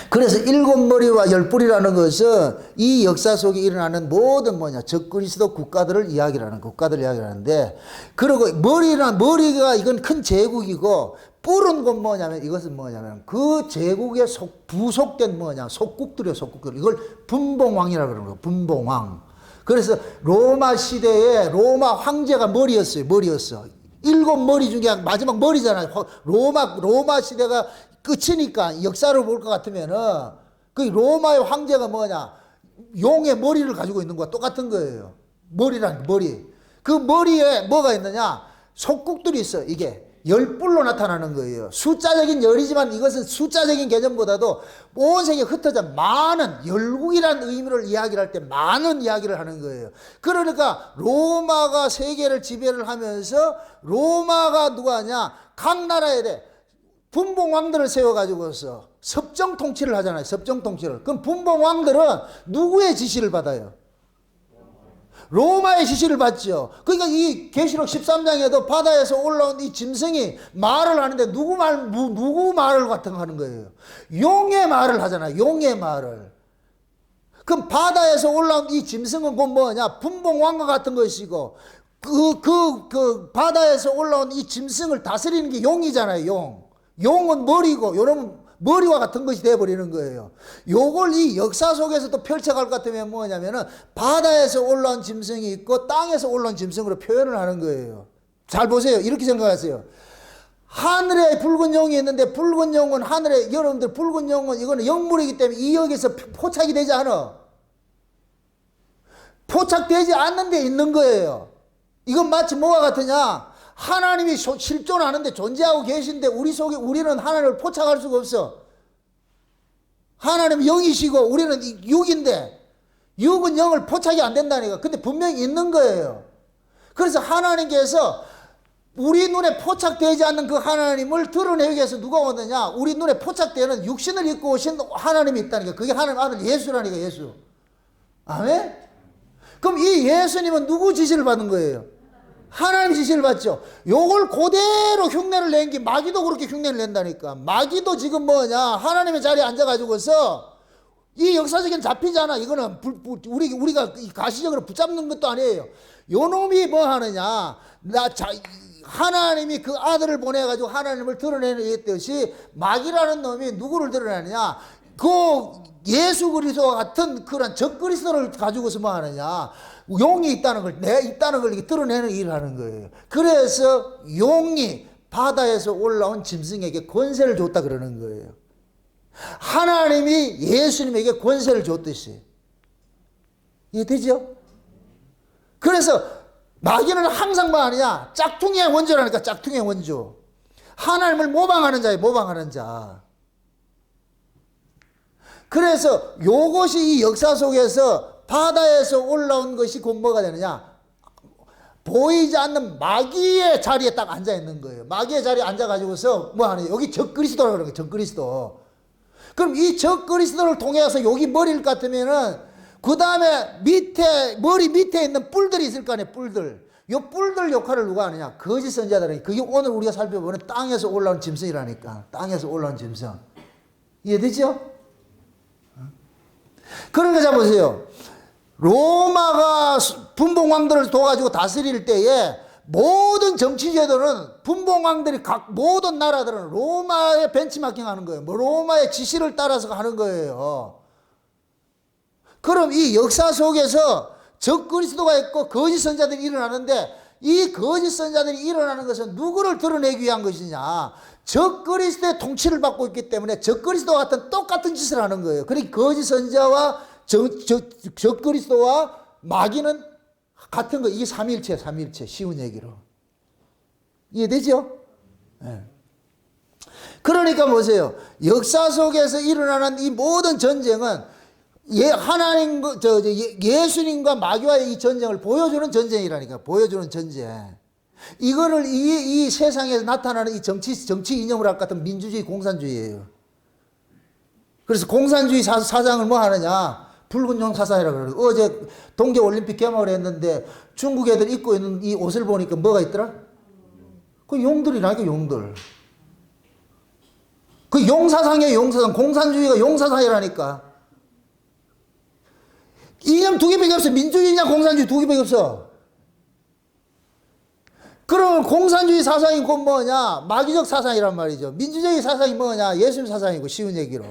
그래서 7머리와 10뿔이라는 것은 이 역사 속에 일어나는 모든 적그리스도 국가들을 이야기하는데, 그리고 머리가 이건 큰 제국이고, 뿔은 건 이것은 그 제국에 부속된 속국들이요, 속국들. 이걸 분봉왕이라고 그러는 거예요. 분봉왕. 그래서 로마 시대에 로마 황제가 머리였어요. 7머리 중에 마지막 머리잖아요. 로마 시대가 끝이니까 역사를 볼 것 같으면은 그 로마의 황제가 용의 머리를 가지고 있는 거와 똑같은 거예요. 머리란 머리. 그 머리에 뭐가 있느냐? 속국들이 있어요. 이게 10뿔로 나타나는 거예요. 숫자적인 10이지만 이것은 숫자적인 개념보다도 온 세계에 흩어져 많은 열국이라는 의미를 이야기를 할 때 많은 이야기를 하는 거예요. 그러니까 로마가 세계를 지배를 하면서 로마가 누가 하냐? 각 나라에 대해 분봉왕들을 세워가지고서 섭정 통치를 하잖아요. 섭정 통치를. 그럼 분봉왕들은 누구의 지시를 받아요? 로마의 지시를 받죠. 그러니까 이 계시록 13장에도 바다에서 올라온 이 짐승이 말을 하는데 누구 말을 같은 거 하는 거예요? 용의 말을 하잖아요. 용의 말을. 그럼 바다에서 올라온 이 짐승은 곧 뭐냐? 분봉왕과 같은 것이고, 그 바다에서 올라온 이 짐승을 다스리는 게 용이잖아요. 용은 머리고, 요놈은 머리와 같은 것이 되어버리는 거예요. 요걸 이 역사 속에서 또 펼쳐갈 것 같으면 뭐냐면은 바다에서 올라온 짐승이 있고 땅에서 올라온 짐승으로 표현을 하는 거예요. 잘 보세요. 이렇게 생각하세요. 하늘에 붉은 용이 있는데, 붉은 용은 하늘에, 여러분들 붉은 용은 이거는 영물이기 때문에 이 역에서 포착이 되지 않아. 포착되지 않는 데 있는 거예요. 이건 마치 뭐와 같으냐? 하나님이 실존하는데 존재하고 계신데 우리는 하나님을 포착할 수가 없어. 하나님은 영이시고 우리는 육인데, 육은 영을 포착이 안 된다니까. 근데 분명히 있는 거예요. 그래서 하나님께서 우리 눈에 포착되지 않는 그 하나님을 드러내기 위해서 누가 오느냐? 우리 눈에 포착되는 육신을 입고 오신 하나님이 있다니까. 그게 하나님 아들 예수라니까, 예수. 아멘? 그럼 이 예수님은 누구 지시를 받은 거예요? 하나님 지시를 받죠. 요걸 그대로 흉내를 낸 게 마귀도 그렇게 흉내를 낸다니까. 마귀도 지금 하나님의 자리에 앉아가지고서 이 역사적인 잡히잖아. 이거는 우리가 가시적으로 붙잡는 것도 아니에요. 요 놈이 뭐 하느냐. 하나님이 그 아들을 보내가지고 하나님을 드러내는 듯이 마귀라는 놈이 누구를 드러내느냐. 그 예수 그리스도와 같은 그런 적그리스도를 가지고서 뭐 하느냐. 용이 있다는 걸, 내가 있다는 걸 이렇게 드러내는 일을 하는 거예요. 그래서 용이 바다에서 올라온 짐승에게 권세를 줬다 그러는 거예요. 하나님이 예수님에게 권세를 줬듯이. 이해되죠? 그래서 마귀는 항상 뭐 하느냐? 짝퉁의 원조라니까, 짝퉁의 원조. 하나님을 모방하는 자예요, 모방하는 자. 그래서 요것이 이 역사 속에서 바다에서 올라온 것이 곧 뭐가 되느냐? 보이지 않는 마귀의 자리에 딱 앉아 있는 거예요. 마귀의 자리에 앉아가지고서 뭐 하느냐? 여기 적그리스도라고 그러는 거예요, 적그리스도. 그럼 이 적그리스도를 통해서 여기 머리를 같으면은 그 다음에 머리 밑에 있는 뿔들이 있을 거 아니에요, 뿔들. 이 뿔들 역할을 누가 하느냐? 거짓 선지자들이. 그게 오늘 우리가 살펴보는 땅에서 올라온 짐승이라니까. 땅에서 올라온 짐승. 이해되죠? 그러니까 자 보세요. 로마가 분봉왕들을 둬가지고 다스릴 때에 모든 정치제도는 분봉왕들이 모든 나라들은 로마에 벤치마킹 하는 거예요. 뭐 로마의 지시를 따라서 하는 거예요. 그럼 이 역사 속에서 적그리스도가 있고 거짓 선자들이 일어나는데 이 거짓 선자들이 일어나는 것은 누구를 드러내기 위한 것이냐. 적그리스도의 통치를 받고 있기 때문에 적그리스도 같은 똑같은 짓을 하는 거예요. 그러니까 거짓 선자와 적그리스도와 마귀는 같은 거. 이게 삼위일체. 쉬운 얘기로. 이해되죠? 네. 그러니까 보세요. 역사 속에서 일어나는 이 모든 전쟁은 예수님과 마귀와의 이 전쟁을 보여주는 전쟁이라니까. 보여주는 전쟁. 이거를 이 세상에서 나타나는 이 정치 이념을 할 것 같은 민주주의, 공산주의예요. 그래서 공산주의 사상을 뭐 하느냐? 붉은 용 사상이라고 그래요. 어제 동계올림픽 개막을 했는데 중국 애들 입고 있는 이 옷을 보니까 뭐가 있더라? 그 용들이라니까, 용들. 그 용사상이에요, 용사상. 공산주의가 용사상이라니까. 이념 두 개밖에 없어. 민주주의냐 공산주의 두 개밖에 없어. 그럼 공산주의 사상이 곧 뭐냐? 마귀적 사상이란 말이죠. 민주주의 사상이 뭐냐? 예수님 사상이고, 쉬운 얘기로.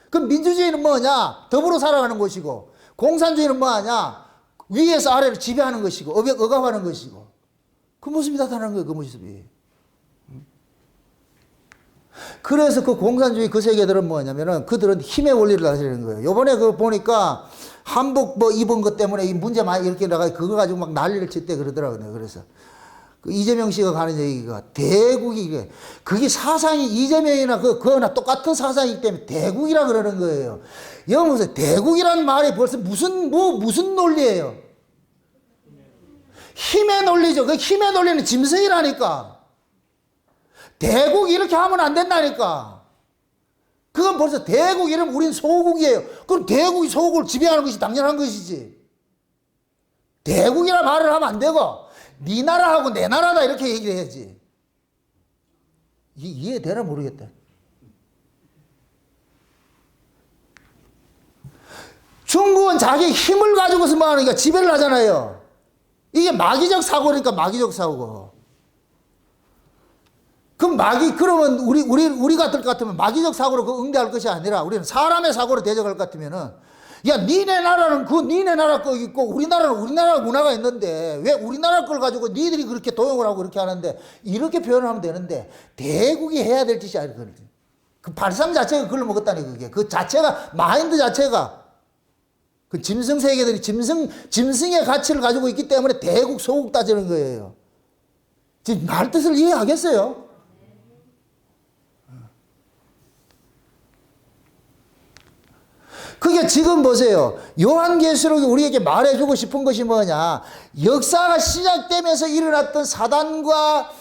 그럼 민주주의는 뭐냐? 더불어 살아가는 것이고, 공산주의는 뭐하냐? 위에서 아래로 지배하는 것이고, 억압하는 것이고. 그 모습이 나타나는 거예요, 그 모습이. 그래서 그 공산주의 그 세계들은 뭐냐면은 그들은 힘의 원리를 다스리는 거예요. 요번에 그거 보니까 한복 뭐 입은 것 때문에 이 문제 많이 이렇게 나가 그거 가지고 막 난리를 칠 때 그러더라고요. 그래서 그 이재명 씨가 가는 얘기가 대국이 그게 사상이 이재명이나 그거나 똑같은 사상이기 때문에 대국이라 그러는 거예요. 여기 보세요. 대국이라는 말이 벌써 무슨 논리예요? 힘의 논리죠. 그 힘의 논리는 짐승이라니까. 대국 이렇게 하면 안 된다니까. 그건 벌써 대국 이러면 우린 소국이에요. 그럼 대국이 소국을 지배하는 것이 당연한 것이지. 대국이라 말을 하면 안 되고 네 나라하고 내 나라다 이렇게 얘기를 해야지. 이해되나 모르겠다. 중국은 자기 힘을 가지고서 뭐 하니까 지배를 하잖아요. 이게 마귀적 사고니까 마귀적 사고고. 그럼 그러면 우리 같으면 마귀적 사고로 그 응대할 것이 아니라 우리는 사람의 사고로 대적할 것 같으면은, 야, 니네 나라는 니네 나라 거 있고 우리나라는 우리나라 문화가 있는데 왜 우리나라 걸 가지고 니들이 그렇게 도용을 하고 그렇게 하는데, 이렇게 표현을 하면 되는데, 대국이 해야 될 짓이 아니고, 그 발상 자체가 그걸로 먹었다니, 그게. 그 자체가, 마인드 자체가, 그 짐승 세계들이 짐승의 가치를 가지고 있기 때문에 대국, 소국 따지는 거예요. 지금 말 뜻을 이해하겠어요? 그게 지금 보세요. 요한계시록이 우리에게 말해주고 싶은 것이 뭐냐. 역사가 시작되면서 일어났던 사단과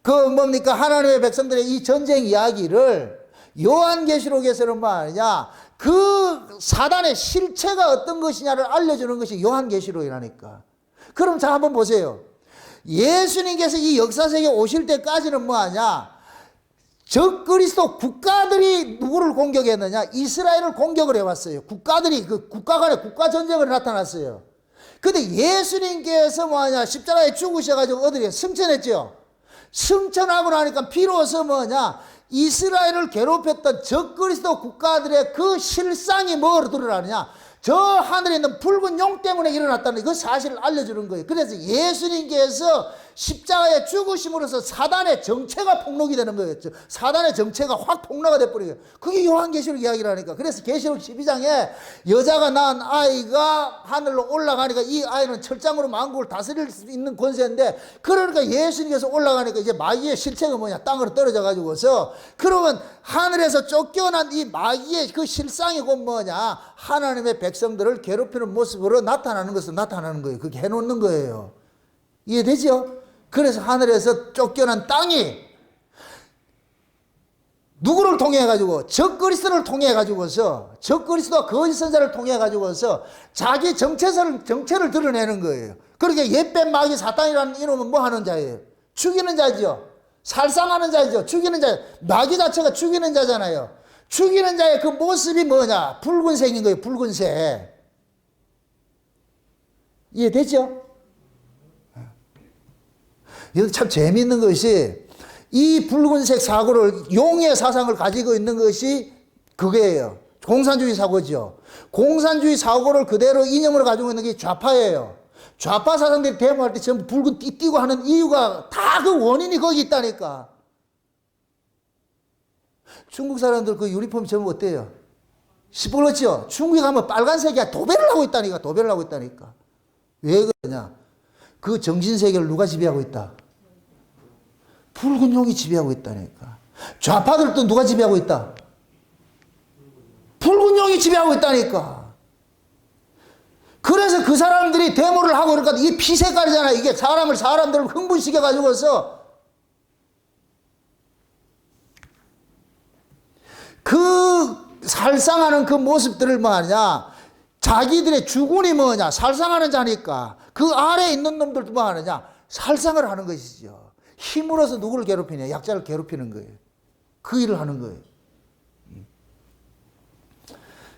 하나님의 백성들의 이 전쟁 이야기를 요한계시록에서는 뭐 하느냐. 그 사단의 실체가 어떤 것이냐를 알려주는 것이 요한계시록이라니까. 그럼 자 한번 보세요. 예수님께서 이 역사세계에 오실 때까지는 뭐 하냐. 적그리스도 국가들이 누구를 공격했느냐? 이스라엘을 공격을 해왔어요. 국가들이 그 국가 간의 국가 전쟁을 나타났어요. 근데 예수님께서 뭐냐? 십자가에 죽으셔가지고 어디에 승천했죠. 승천하고 나니까 비로소 뭐냐? 이스라엘을 괴롭혔던 적그리스도 국가들의 그 실상이 뭐로 드러나느냐? 저 하늘에 있는 붉은 용 때문에 일어났다는 그 사실을 알려주는 거예요. 그래서 예수님께서 십자가에 죽으심으로써 사단의 정체가 폭로가 되는 거예요. 사단의 정체가 확 폭로가 돼버려요. 그게 요한계시록 이야기라니까. 그래서 계시록 12장에 여자가 낳은 아이가 하늘로 올라가니까 이 아이는 철장으로 만국을 다스릴 수 있는 권세인데, 그러니까 예수님께서 올라가니까 이제 마귀의 실체가 뭐냐? 땅으로 떨어져 가지고서, 그러면 하늘에서 쫓겨난 이 마귀의 그 실상이 곧 뭐냐? 하나님의 백성들을 괴롭히는 모습으로 나타나는 것을 나타나는 거예요. 그게 해놓는 거예요. 이해되죠? 그래서 하늘에서 쫓겨난 땅이 누구를 통해 가지고? 적그리스도를 통해 가지고서, 적그리스도와 거짓 선자를 통해 가지고서 자기 정체를 드러내는 거예요. 그러니까 옛뱀 마귀 사탄이라는 이놈은 뭐 하는 자예요? 죽이는 자죠. 살상하는 자죠. 죽이는 자. 마귀 자체가 죽이는 자잖아요. 죽이는 자의 그 모습이 뭐냐? 붉은색인 거예요. 붉은색. 이해되죠? 이거 참 재미있는 것이, 이 붉은색 사고를, 용의 사상을 가지고 있는 것이 그게예요. 공산주의 사고죠. 공산주의 사고를 그대로 이념으로 가지고 있는 게 좌파예요. 좌파 사상들이 데모할 때 전부 붉은 띠 띠고 하는 이유가 다 그 원인이 거기 있다니까. 중국 사람들 그 유니폼 전부 어때요? 시뻘겋죠? 중국에 가면 빨간색이야. 도배를 하고 있다니까. 도배를 하고 있다니까. 왜 그러냐? 그 정신세계를 누가 지배하고 있다? 붉은 용이 지배하고 있다니까. 좌파들도 누가 지배하고 있다? 붉은 용이 지배하고 있다니까. 그래서 그 사람들이 데모를 하고 그러니까 이게 피 색깔이잖아요. 이게 사람들을 흥분시켜가지고서 그 살상하는 그 모습들을 뭐하냐? 자기들의 주군이 뭐냐? 살상하는 자니까 그 아래에 있는 놈들도 뭐 하느냐? 살상을 하는 것이죠. 힘으로서 누구를 괴롭히냐? 약자를 괴롭히는 거예요. 그 일을 하는 거예요.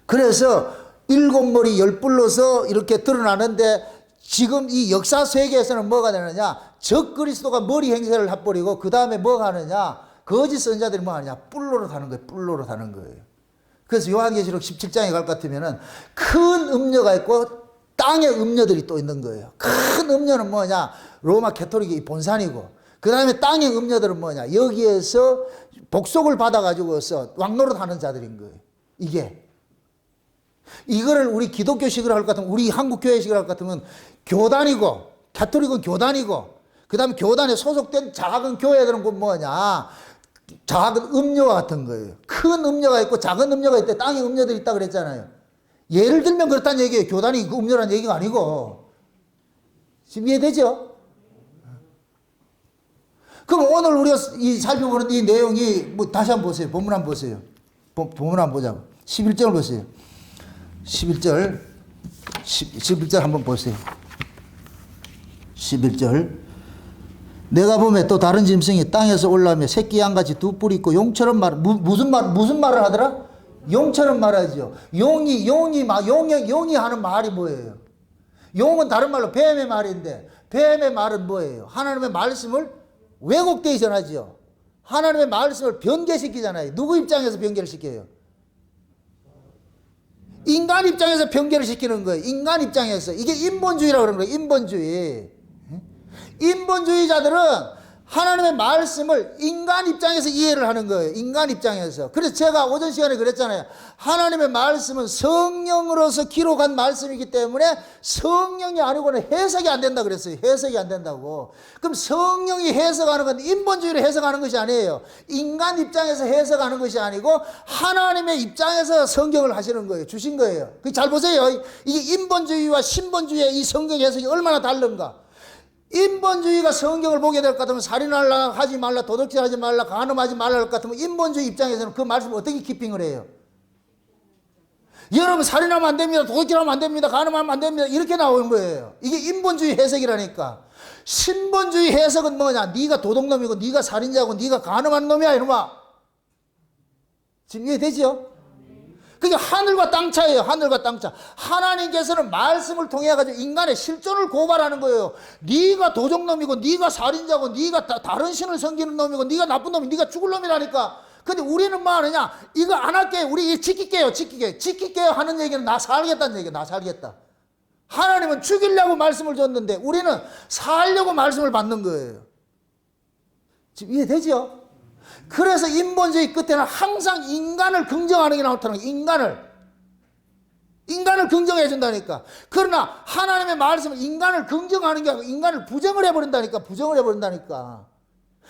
그래서 일곱 머리 열 뿔로서 이렇게 드러나는데, 지금 이 역사 세계에서는 뭐가 되느냐? 적그리스도가 머리 행세를 해버리고 그 다음에 뭐가 하느냐? 거짓 선자들이 뭐 하느냐? 뿔로로 다는 거예요. 뿔로로 다는 거예요. 그래서 요한계시록 17장에 갈 것 같으면은 큰 음녀가 있고 땅에 음녀들이 또 있는 거예요. 큰 음녀는 뭐냐? 로마 캐토릭의 본산이고, 그 다음에 땅의 음녀들은 뭐냐? 여기에서 복속을 받아가지고서 왕노릇 하는 자들인 거예요. 이거를 우리 기독교식으로 할 것 같으면, 우리 한국교회식으로 할 것 같으면 교단이고, 캐토릭은 교단이고, 그 다음에 교단에 소속된 작은 교회들은 그 뭐냐? 작은 음녀와 같은 거예요. 큰 음녀가 있고 작은 음녀가 있대. 땅에 음녀들이 있다 그랬잖아요. 예를 들면 그렇다는 얘기예요. 교단이 그 음녀라는 얘기가 아니고. 지금 이해되죠? 그럼 오늘 우리가 살펴보는 이 내용이 뭐 다시 한번 보세요. 본문 한번 보세요. 본문 한번 보자고. 11절을 보세요. 11절 한번 보세요. 11절. 내가 보면 또 다른 짐승이 땅에서 올라오며 새끼 양같이 두 뿔이 있고 용처럼 무슨 말을 하더라? 용처럼 말하죠. 용이 하는 말이 뭐예요? 용은 다른 말로 뱀의 말인데, 뱀의 말은 뭐예요? 하나님의 말씀을 왜곡되게 전하죠. 하나님의 말씀을 변개시키잖아요. 누구 입장에서 변개를 시켜요? 인간 입장에서 변개를 시키는 거예요. 인간 입장에서. 이게 인본주의라고 그러는 거예요. 인본주의. 인본주의자들은 하나님의 말씀을 인간 입장에서 이해를 하는 거예요. 인간 입장에서. 그래서 제가 오전 시간에 그랬잖아요. 하나님의 말씀은 성령으로서 기록한 말씀이기 때문에 성령이 아니고는 해석이 안 된다 그랬어요. 해석이 안 된다고. 그럼 성령이 해석하는 건 인본주의로 해석하는 것이 아니에요. 인간 입장에서 해석하는 것이 아니고 하나님의 입장에서 성경을 하시는 거예요. 주신 거예요. 잘 보세요. 이게 인본주의와 신본주의의 이 성경 해석이 얼마나 다른가. 인본주의가 성경을 보게 될 것 같으면 살인하라 하지 말라, 도둑질하지 말라, 간음하지 말라 할 것 같으면 인본주의 입장에서는 그 말씀을 어떻게 키핑을 해요? 여러분 살인하면 안 됩니다, 도둑질하면 안 됩니다, 간음하면 안 됩니다, 이렇게 나오는 거예요. 이게 인본주의 해석이라니까. 신본주의 해석은 뭐냐? 네가 도둑놈이고 네가 살인자고 네가 간음한 놈이야 이놈아. 지금 이해되죠? 그게 하늘과 땅 차이에요. 하늘과 땅 차. 하나님께서는 말씀을 통해 가지고 인간의 실존을 고발하는 거예요. 네가 도적놈이고 네가 살인자고 네가 다른 신을 섬기는 놈이고 네가 나쁜 놈이 네가 죽을 놈이라니까. 근데 우리는 뭐 하느냐? 이거 안 할게요. 우리 지킬게요. 지킬게요 하는 얘기는 나 살겠다는 얘기예요. 나 살겠다. 하나님은 죽이려고 말씀을 줬는데 우리는 살려고 말씀을 받는 거예요. 지금 이해되죠? 그래서 인본주의 끝에는 항상 인간을 긍정하는 게 나오더라는 거예요. 인간을 긍정해 준다니까. 그러나 하나님의 말씀은 인간을 긍정하는 게 아니고 인간을 부정을 해버린다니까.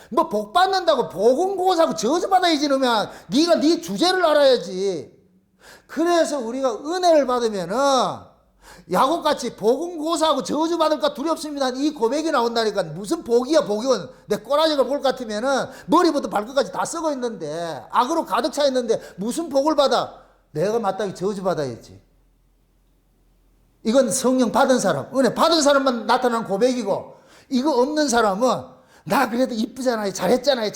뭐 복 받는다고 복음고사하고 저주받아야지 그러면 네가 네 주제를 알아야지. 그래서 우리가 은혜를 받으면은 야곱같이 복음고사하고 저주받을까 두렵습니다. 이 고백이 나온다니까. 무슨 복이야 복이건. 내 꼬라지를 볼 것 같으면은 머리부터 발끝까지 다 썩어 있는데 악으로 가득 차 있는데 무슨 복을 받아. 내가 마땅히 저주받아야지. 이건 성령 받은 사람, 은혜 받은 사람만 나타나는 고백이고, 이거 없는 사람은 나 그래도 이쁘잖아요, 잘했잖아요,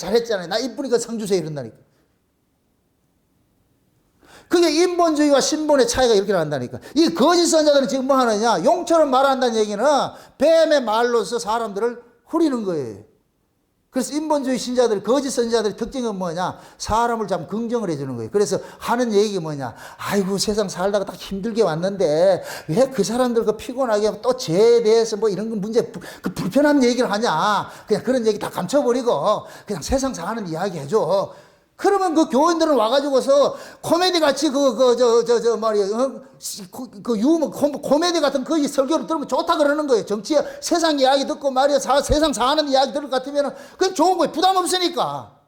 나 이쁘니까 상 주세요 이런다니까. 그게 인본주의와 신본의 차이가 이렇게 난다니까. 이 거짓 선자들은 지금 뭐 하느냐? 용처럼 말한다는 얘기는 뱀의 말로서 사람들을 후리는 거예요. 그래서 인본주의 신자들, 거짓 선자들의 특징은 뭐냐? 사람을 참 긍정을 해주는 거예요. 그래서 하는 얘기가 뭐냐? 아이고 세상 살다가 딱 힘들게 왔는데 왜 그 사람들 그 피곤하게 하고 또 죄에 대해서 뭐 이런 거 문제, 그 불편한 얘기를 하냐? 그냥 그런 얘기 다 감춰버리고 그냥 세상 사는 이야기 해줘. 그러면 그 교인들은 와가지고서 코미디 같이 유머, 코미디 같은 그 설교를 들으면 좋다 그러는 거예요. 정치, 세상 이야기 듣고 말이야, 세상 사는 이야기 들을 것 같으면 그건 좋은 거예요. 부담 없으니까.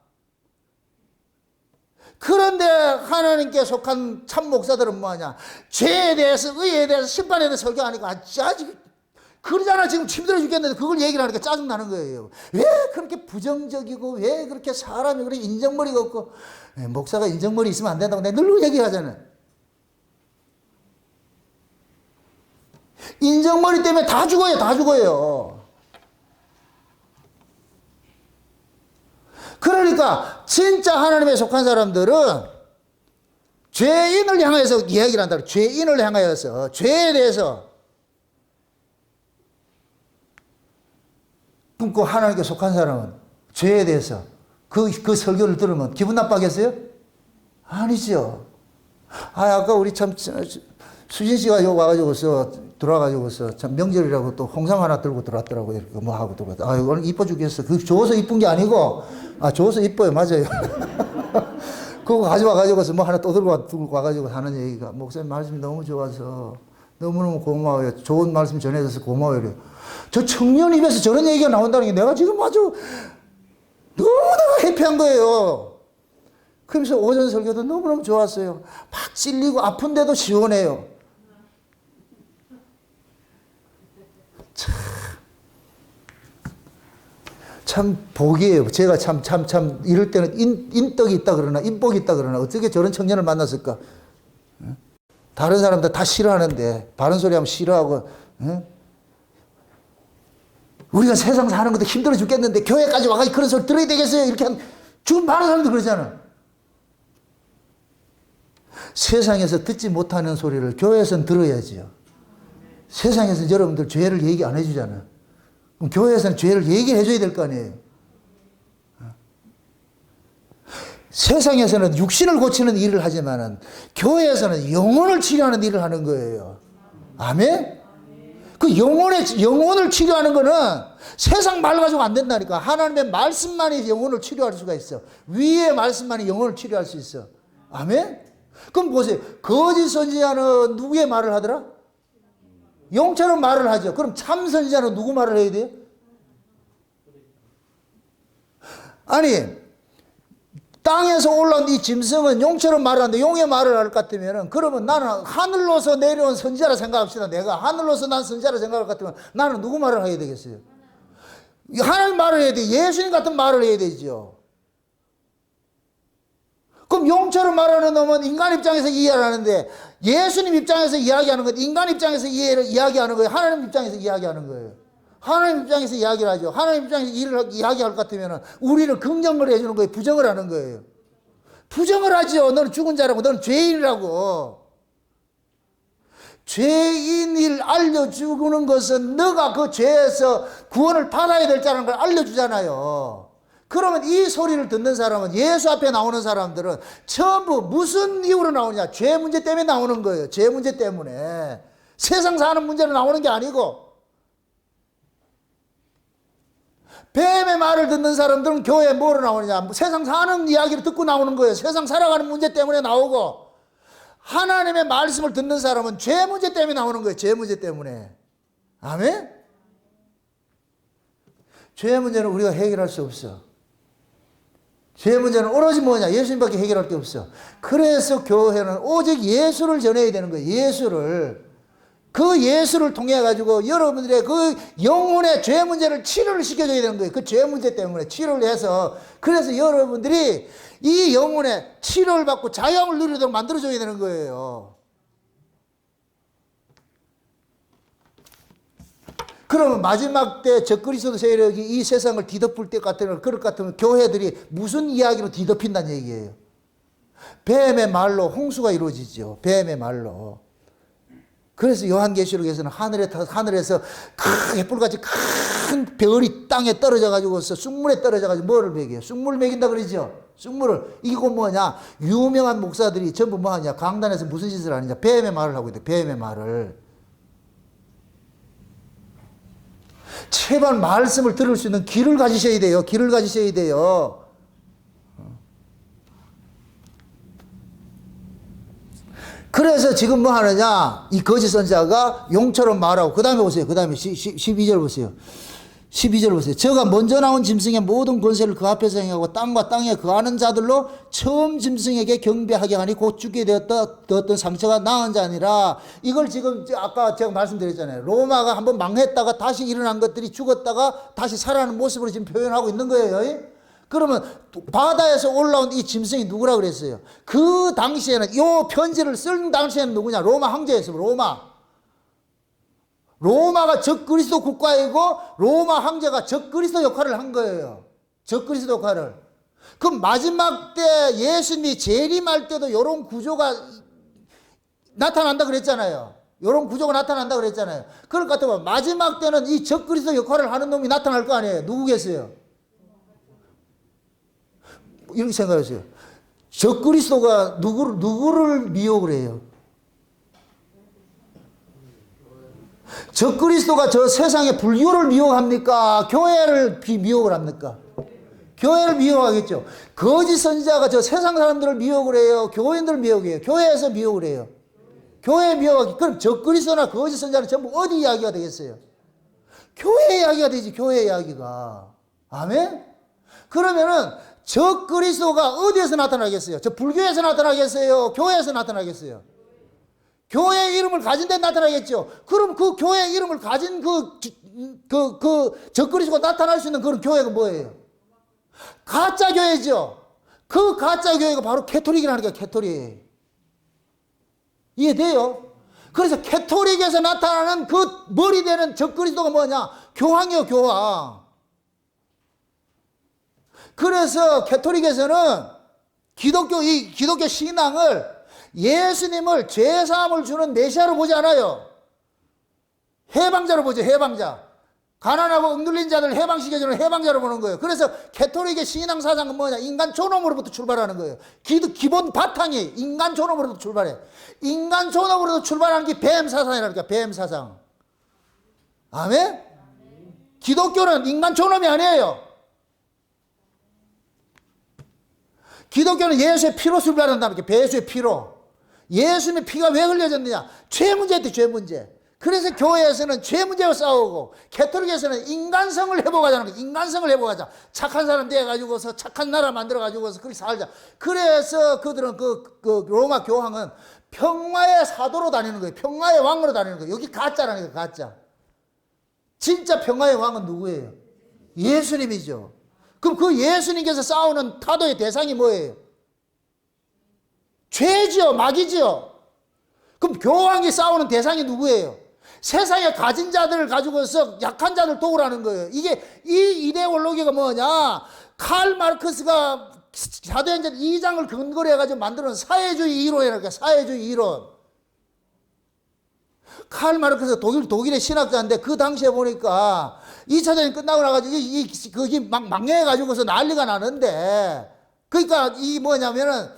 그런데 하나님께 속한 참 목사들은 뭐하냐? 죄에 대해서, 의에 대해서, 심판에 대해서 설교하니까 아직 그러잖아. 지금 힘들어 죽겠는데 그걸 얘기를 하니까 짜증나는 거예요. 왜 그렇게 부정적이고 왜 그렇게 사람이 그렇게 인정머리가 없고. 목사가 인정머리 있으면 안 된다고 내가 늘 얘기하잖아. 인정머리 때문에 다 죽어요. 그러니까 진짜 하나님에 속한 사람들은 죄인을 향해서 이야기를 한다. 죄인을 향하여서 죄에 대해서 끊고 하나님께 속한 사람은 죄에 대해서 그 설교를 들으면 기분 나빠겠어요? 아니죠. 아까 우리 참 수진 씨가 여기 와가지고서 들어와가지고서 참 명절이라고 또 홍상 하나 들고 들어왔더라고요. 이렇게 뭐 하고 들어왔다. 오늘 이뻐 죽겠어. 그 좋아서 이쁜 게 아니고, 좋아서 이뻐요. 맞아요. 그거 가져와가지고서 뭐 하나 또 들고 와가지고 하는 얘기가, 목사님 말씀이 너무 좋아서 너무너무 고마워요. 좋은 말씀 전해줘서 고마워요. 저 청년 입에서 저런 얘기가 나온다는 게 내가 지금 아주 너무너무 해피한 거예요. 그러면서 오전 설교도 너무너무 좋았어요. 막 찔리고 아픈데도 시원해요. 참 복이에요. 제가 참 이럴 때는 인덕이 있다 그러나 인복이 있다 그러나 어떻게 저런 청년을 만났을까? 다른 사람들 다 싫어하는데 바른 소리 하면 싫어하고, 우리가 세상 사는 것도 힘들어 죽겠는데 교회까지 와가지고 그런 소리 들어야 되겠어요? 이렇게 지금 많은 사람들 그러잖아. 세상에서 듣지 못하는 소리를 교회에서는 들어야지요. 세상에서는 여러분들 죄를 얘기 안 해주잖아. 그럼 교회에서는 죄를 얘기를 해줘야 될 거 아니에요. 세상에서는 육신을 고치는 일을 하지만은 교회에서는 영혼을 치료하는 일을 하는 거예요. 아멘? 그 영혼을 치료하는 거는 세상 말 가지고 안 된다니까. 하나님의 말씀만이 영혼을 치료할 수가 있어. 위의 말씀만이 영혼을 치료할 수 있어. 아멘? 그럼 보세요. 거짓 선지자는 누구의 말을 하더라? 용처럼 말을 하죠. 그럼 참 선지자는 누구 말을 해야 돼요? 아니, 땅에서 올라온 이 짐승은 용처럼 말을 하는데 용의 말을 할 것 같으면, 그러면 나는 하늘로서 내려온 선지자라 생각합시다. 내가 하늘로서 난 선지자라 생각할 것 같으면 나는 누구 말을 해야 되겠어요? 하나님 말을 해야 돼. 예수님 같은 말을 해야 되죠. 그럼 용처럼 말하는 놈은 인간 입장에서 이해를 하는데, 예수님 입장에서 이야기하는 건 인간 입장에서 이야기하는 거예요. 하나님 입장에서 이야기하는 거예요. 하나님 입장에서 이야기를 하죠. 하나님 입장에서 이야기할 것 같으면 우리를 긍정을 해주는 거예요. 부정을 하는 거예요. 부정을 하죠. 너는 죽은 자라고, 너는 죄인이라고. 죄인을 알려주는 것은 너가 그 죄에서 구원을 받아야 될 자라는 걸 알려주잖아요. 그러면 이 소리를 듣는 사람은, 예수 앞에 나오는 사람들은 전부 무슨 이유로 나오냐? 죄 문제 때문에 나오는 거예요. 죄 문제 때문에. 세상 사는 문제로 나오는 게 아니고. 뱀의 말을 듣는 사람들은 교회에 뭐로 나오느냐? 세상 사는 이야기를 듣고 나오는 거예요. 세상 살아가는 문제 때문에 나오고. 하나님의 말씀을 듣는 사람은 죄 문제 때문에 나오는 거예요. 죄 문제 때문에. 아멘? 죄 문제는 우리가 해결할 수 없어. 죄 문제는 오로지 뭐냐? 예수님밖에 해결할 게 없어. 그래서 교회는 오직 예수를 전해야 되는 거예요. 예수를. 그 예수를 통해 가지고 여러분들의 그 영혼의 죄 문제를 치료를 시켜줘야 되는 거예요. 그 죄 문제 때문에 치료를 해서, 그래서 여러분들이 이 영혼의 치료를 받고 자유함을 누리도록 만들어줘야 되는 거예요. 그러면 마지막 때 적그리스도 세력이 이 세상을 뒤덮을 때 같으면, 그럴 것 같으면 교회들이 무슨 이야기로 뒤덮인다는 얘기예요? 뱀의 말로 홍수가 이루어지죠. 뱀의 말로. 그래서 요한계시록에서는 하늘에서 햇불같이 큰 별이 땅에 떨어져가지고서 쑥물에 떨어져가지고 뭐를 먹여요? 쑥물을 먹인다 그러죠. 쑥물을. 이거 뭐냐? 유명한 목사들이 전부 뭐 하냐? 강단에서 무슨 짓을 하느냐? 뱀의 말을 하고 있대. 뱀의 말을. 제발 말씀을 들을 수 있는 귀를 가지셔야 돼요. 귀를 가지셔야 돼요. 그래서 지금 뭐 하느냐? 이 거짓 선자가 용처럼 말하고, 그 다음에 보세요. 그 다음에 12절 보세요. 12절 보세요. 저가 먼저 나온 짐승의 모든 권세를 그 앞에서 행하고 땅과 땅에 거하는 자들로 처음 짐승에게 경배하게 하니 곧 죽게 되었던 상처가 나은 자니라. 이걸 지금 아까 제가 말씀드렸잖아요. 로마가 한번 망했다가 다시 일어난 것들이 죽었다가 다시 살아나는 모습으로 지금 표현하고 있는 거예요. 그러면 바다에서 올라온 이 짐승이 누구라 그랬어요? 그 당시에는, 이 편지를 쓴 당시에는 누구냐? 로마 황제였어요. 로마가 적그리스도 국가이고 로마 황제가 적그리스도 역할을 한 거예요. 적그리스도 역할을. 그럼 마지막 때 예수님이 재림할 때도 이런 구조가 나타난다 그랬잖아요. 이런 구조가 나타난다 그랬잖아요. 그럴 것 같으면 마지막 때는 이 적그리스도 역할을 하는 놈이 나타날 거 아니에요. 누구겠어요? 이렇게 생각하세요. 적그리스도가 누구를 미혹을 해요? 적그리스도가 저 세상의 불교를 미혹합니까? 교회를 미혹을 합니까? 교회를 미혹하겠죠. 거짓 선지자가 저 세상 사람들을 미혹을 해요? 교인들을 미혹해요? 교회에서 미혹을 해요? 교회 미혹하기. 그럼 적그리스도나 거짓 선지자는 전부 어디 이야기가 되겠어요? 교회 이야기가 되지. 교회 이야기가. 아멘? 그러면은 적그리스도가 어디에서 나타나겠어요? 저 불교에서 나타나겠어요? 교회에서 나타나겠어요? 교회의 이름을 가진 데 나타나겠죠. 그럼 그 교회의 이름을 가진 적그리스도가 나타날 수 있는 그런 교회가 뭐예요? 가짜 교회죠. 그 가짜 교회가 바로 캐토릭이라는 거예요. 캐토릭. 이해돼요? 그래서 캐토릭에서 나타나는 그 머리 되는 적그리스도가 뭐냐? 교황이요, 교황. 그래서 캐토릭에서는 기독교 신앙을, 예수님을 죄사함을 주는 메시아로 보지 않아요. 해방자로 보죠. 해방자. 가난하고 억눌린 자들을 해방시켜주는 해방자로 보는 거예요. 그래서 캐토릭의 신앙 사상은 뭐냐? 인간 존엄으로부터 출발하는 거예요. 기본 바탕이 인간 존엄으로부터 출발해. 인간 존엄으로부터 출발하는 게 뱀 사상이라니까. 뱀 사상. 아멘? 기독교는 인간 존엄이 아니에요. 기독교는 예수의 피로 출발한다는 게, 예수의 피로. 예수님의 피가 왜 흘려졌느냐? 죄 문제였대, 죄 문제. 그래서 교회에서는 죄 문제와 싸우고, 캐토릭에서는 인간성을 회복하자는 거예요. 인간성을 회복하자. 착한 사람 되어가지고서 착한 나라 만들어가지고서 그렇게 살자. 그래서 그들은 그 로마 교황은 평화의 사도로 다니는 거예요. 평화의 왕으로 다니는 거예요. 여기 가짜라는 거예요, 가짜. 진짜 평화의 왕은 누구예요? 예수님이죠. 그럼 그 예수님께서 싸우는 타도의 대상이 뭐예요? 죄지요, 마귀지요. 그럼 교황이 싸우는 대상이 누구예요? 세상에 가진 자들을 가지고서 약한 자들 도우라는 거예요. 이게 이 이데올로기가 뭐냐? 칼 마르크스가 사도행전 2장을 근거로 해가지고 만드는 사회주의 이론이랄까, 사회주의 이론. 칼 마르크스 독일의 신학자인데 그 당시에 보니까 2차 대전이 끝나고 나가지고 그게 막 망해가지고서 난리가 나는데, 그러니까 이 뭐냐면은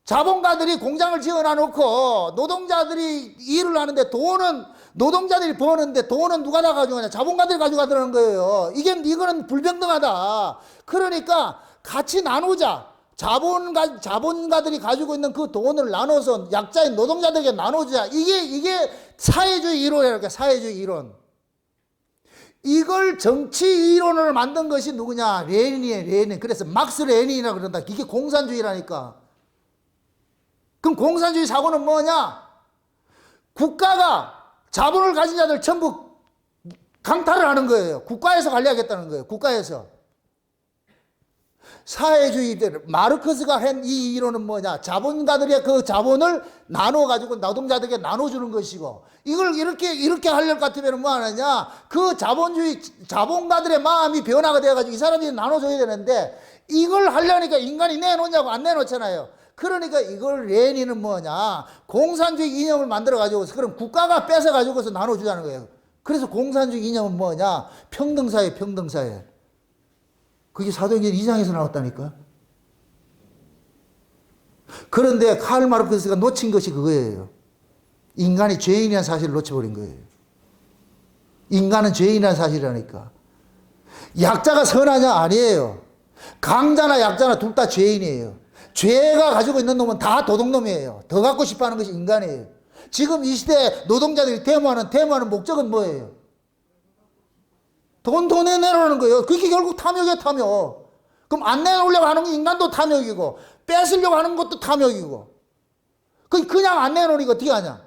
자본가들이 공장을 지어놔놓고 노동자들이 일을 하는데 돈은 노동자들이 버는데 돈은 누가 다 가져가냐? 자본가들이 가져가더라는 거예요. 이거는 불평등하다. 그러니까 같이 나누자. 자본가들이 가지고 있는 그 돈을 나눠서 약자인 노동자들에게 나눠주자. 이게 사회주의 이론이랄까, 사회주의 이론. 이걸 정치 이론을 만든 것이 누구냐? 레닌이에요, 레닌. 그래서 막스 레닌이라고 그런다. 이게 공산주의라니까. 그럼 공산주의 사고는 뭐냐? 국가가 자본을 가진 자들 전부 강탈을 하는 거예요. 국가에서 관리하겠다는 거예요. 국가에서. 사회주의들, 마르크스가 한 이 이론은 뭐냐? 자본가들의 그 자본을 나눠가지고 노동자들에게 나눠주는 것이고, 이걸 이렇게 하려고 같으면 뭐 하느냐? 그 자본가들의 마음이 변화가 돼가지고 이 사람이 나눠줘야 되는데, 이걸 하려니까 인간이 내놓냐고 안 내놓잖아요. 그러니까 이걸 레닌은 뭐냐? 공산주의 이념을 만들어가지고, 그럼 국가가 뺏어가지고서 나눠주자는 거예요. 그래서 공산주의 이념은 뭐냐? 평등사회, 평등사회. 그게 사도행전 2장에서 나왔다니까. 그런데 칼 마르크스가 놓친 것이 그거예요. 인간이 죄인이라는 사실을 놓쳐버린 거예요. 인간은 죄인이라는 사실이라니까. 약자가 선하냐? 아니에요. 강자나 약자나 둘 다 죄인이에요. 죄가 가지고 있는 놈은 다 도둑놈이에요. 더 갖고 싶어 하는 것이 인간이에요. 지금 이 시대 노동자들이 데모하는 목적은 뭐예요? 돈에 내놓는 거예요. 그게 결국 탐욕이에요, 탐욕. 그럼 안 내놓으려고 하는 게 인간도 탐욕이고, 뺏으려고 하는 것도 탐욕이고. 그냥 안 내놓으니까 어떻게 하냐?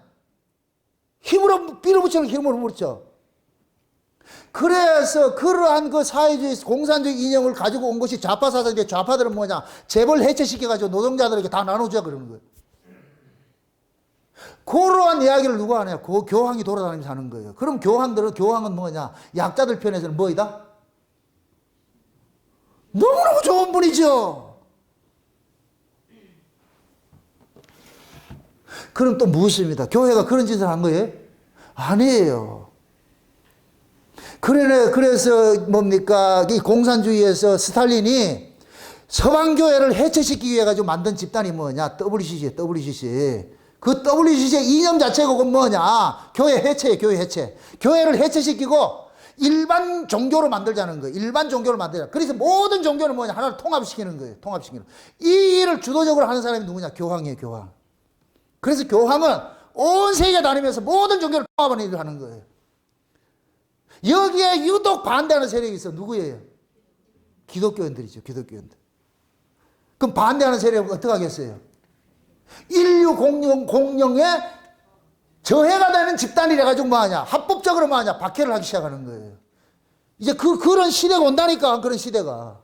힘으로, 밀어붙이는 힘으로 물죠. 그래서 그러한 그 사회주의, 공산주의 이념을 가지고 온 것이 좌파 사상인데, 좌파들은 뭐냐? 재벌 해체시켜가지고 노동자들에게 다 나눠주자 그러는 거예요. 그러한 이야기를 누가 하냐? 그 교황이 돌아다니면서 하는 거예요. 그럼 교황은 뭐냐? 약자들 편에서는 뭐이다? 너무너무 좋은 분이죠. 그럼 또 무엇입니다? 교회가 그런 짓을 한 거예요? 아니에요. 그래서 뭡니까? 이 공산주의에서 스탈린이 서방교회를 해체시키기 위해 가지고 만든 집단이 뭐냐? WCC. 그 WCC의 이념 자체가 뭐냐? 교회 해체예요, 교회 해체. 교회를 해체시키고 일반 종교로 만들자는 거예요. 일반 종교를 만들자. 그래서 모든 종교는 뭐냐? 하나를 통합시키는 거예요. 통합시키는. 이 일을 주도적으로 하는 사람이 누구냐? 교황이에요, 교황. 그래서 교황은 온 세계 다니면서 모든 종교를 통합하는 일을 하는 거예요. 여기에 유독 반대하는 세력이 있어. 누구예요? 기독교인들이죠, 기독교인들. 그럼 반대하는 세력은 어떻게 하겠어요? 인류 공룡에 저해가 되는 집단이라 가지고 뭐하냐? 합법적으로 뭐하냐? 박해를 하기 시작하는 거예요. 이제 그런 시대가 온다니까, 그런 시대가.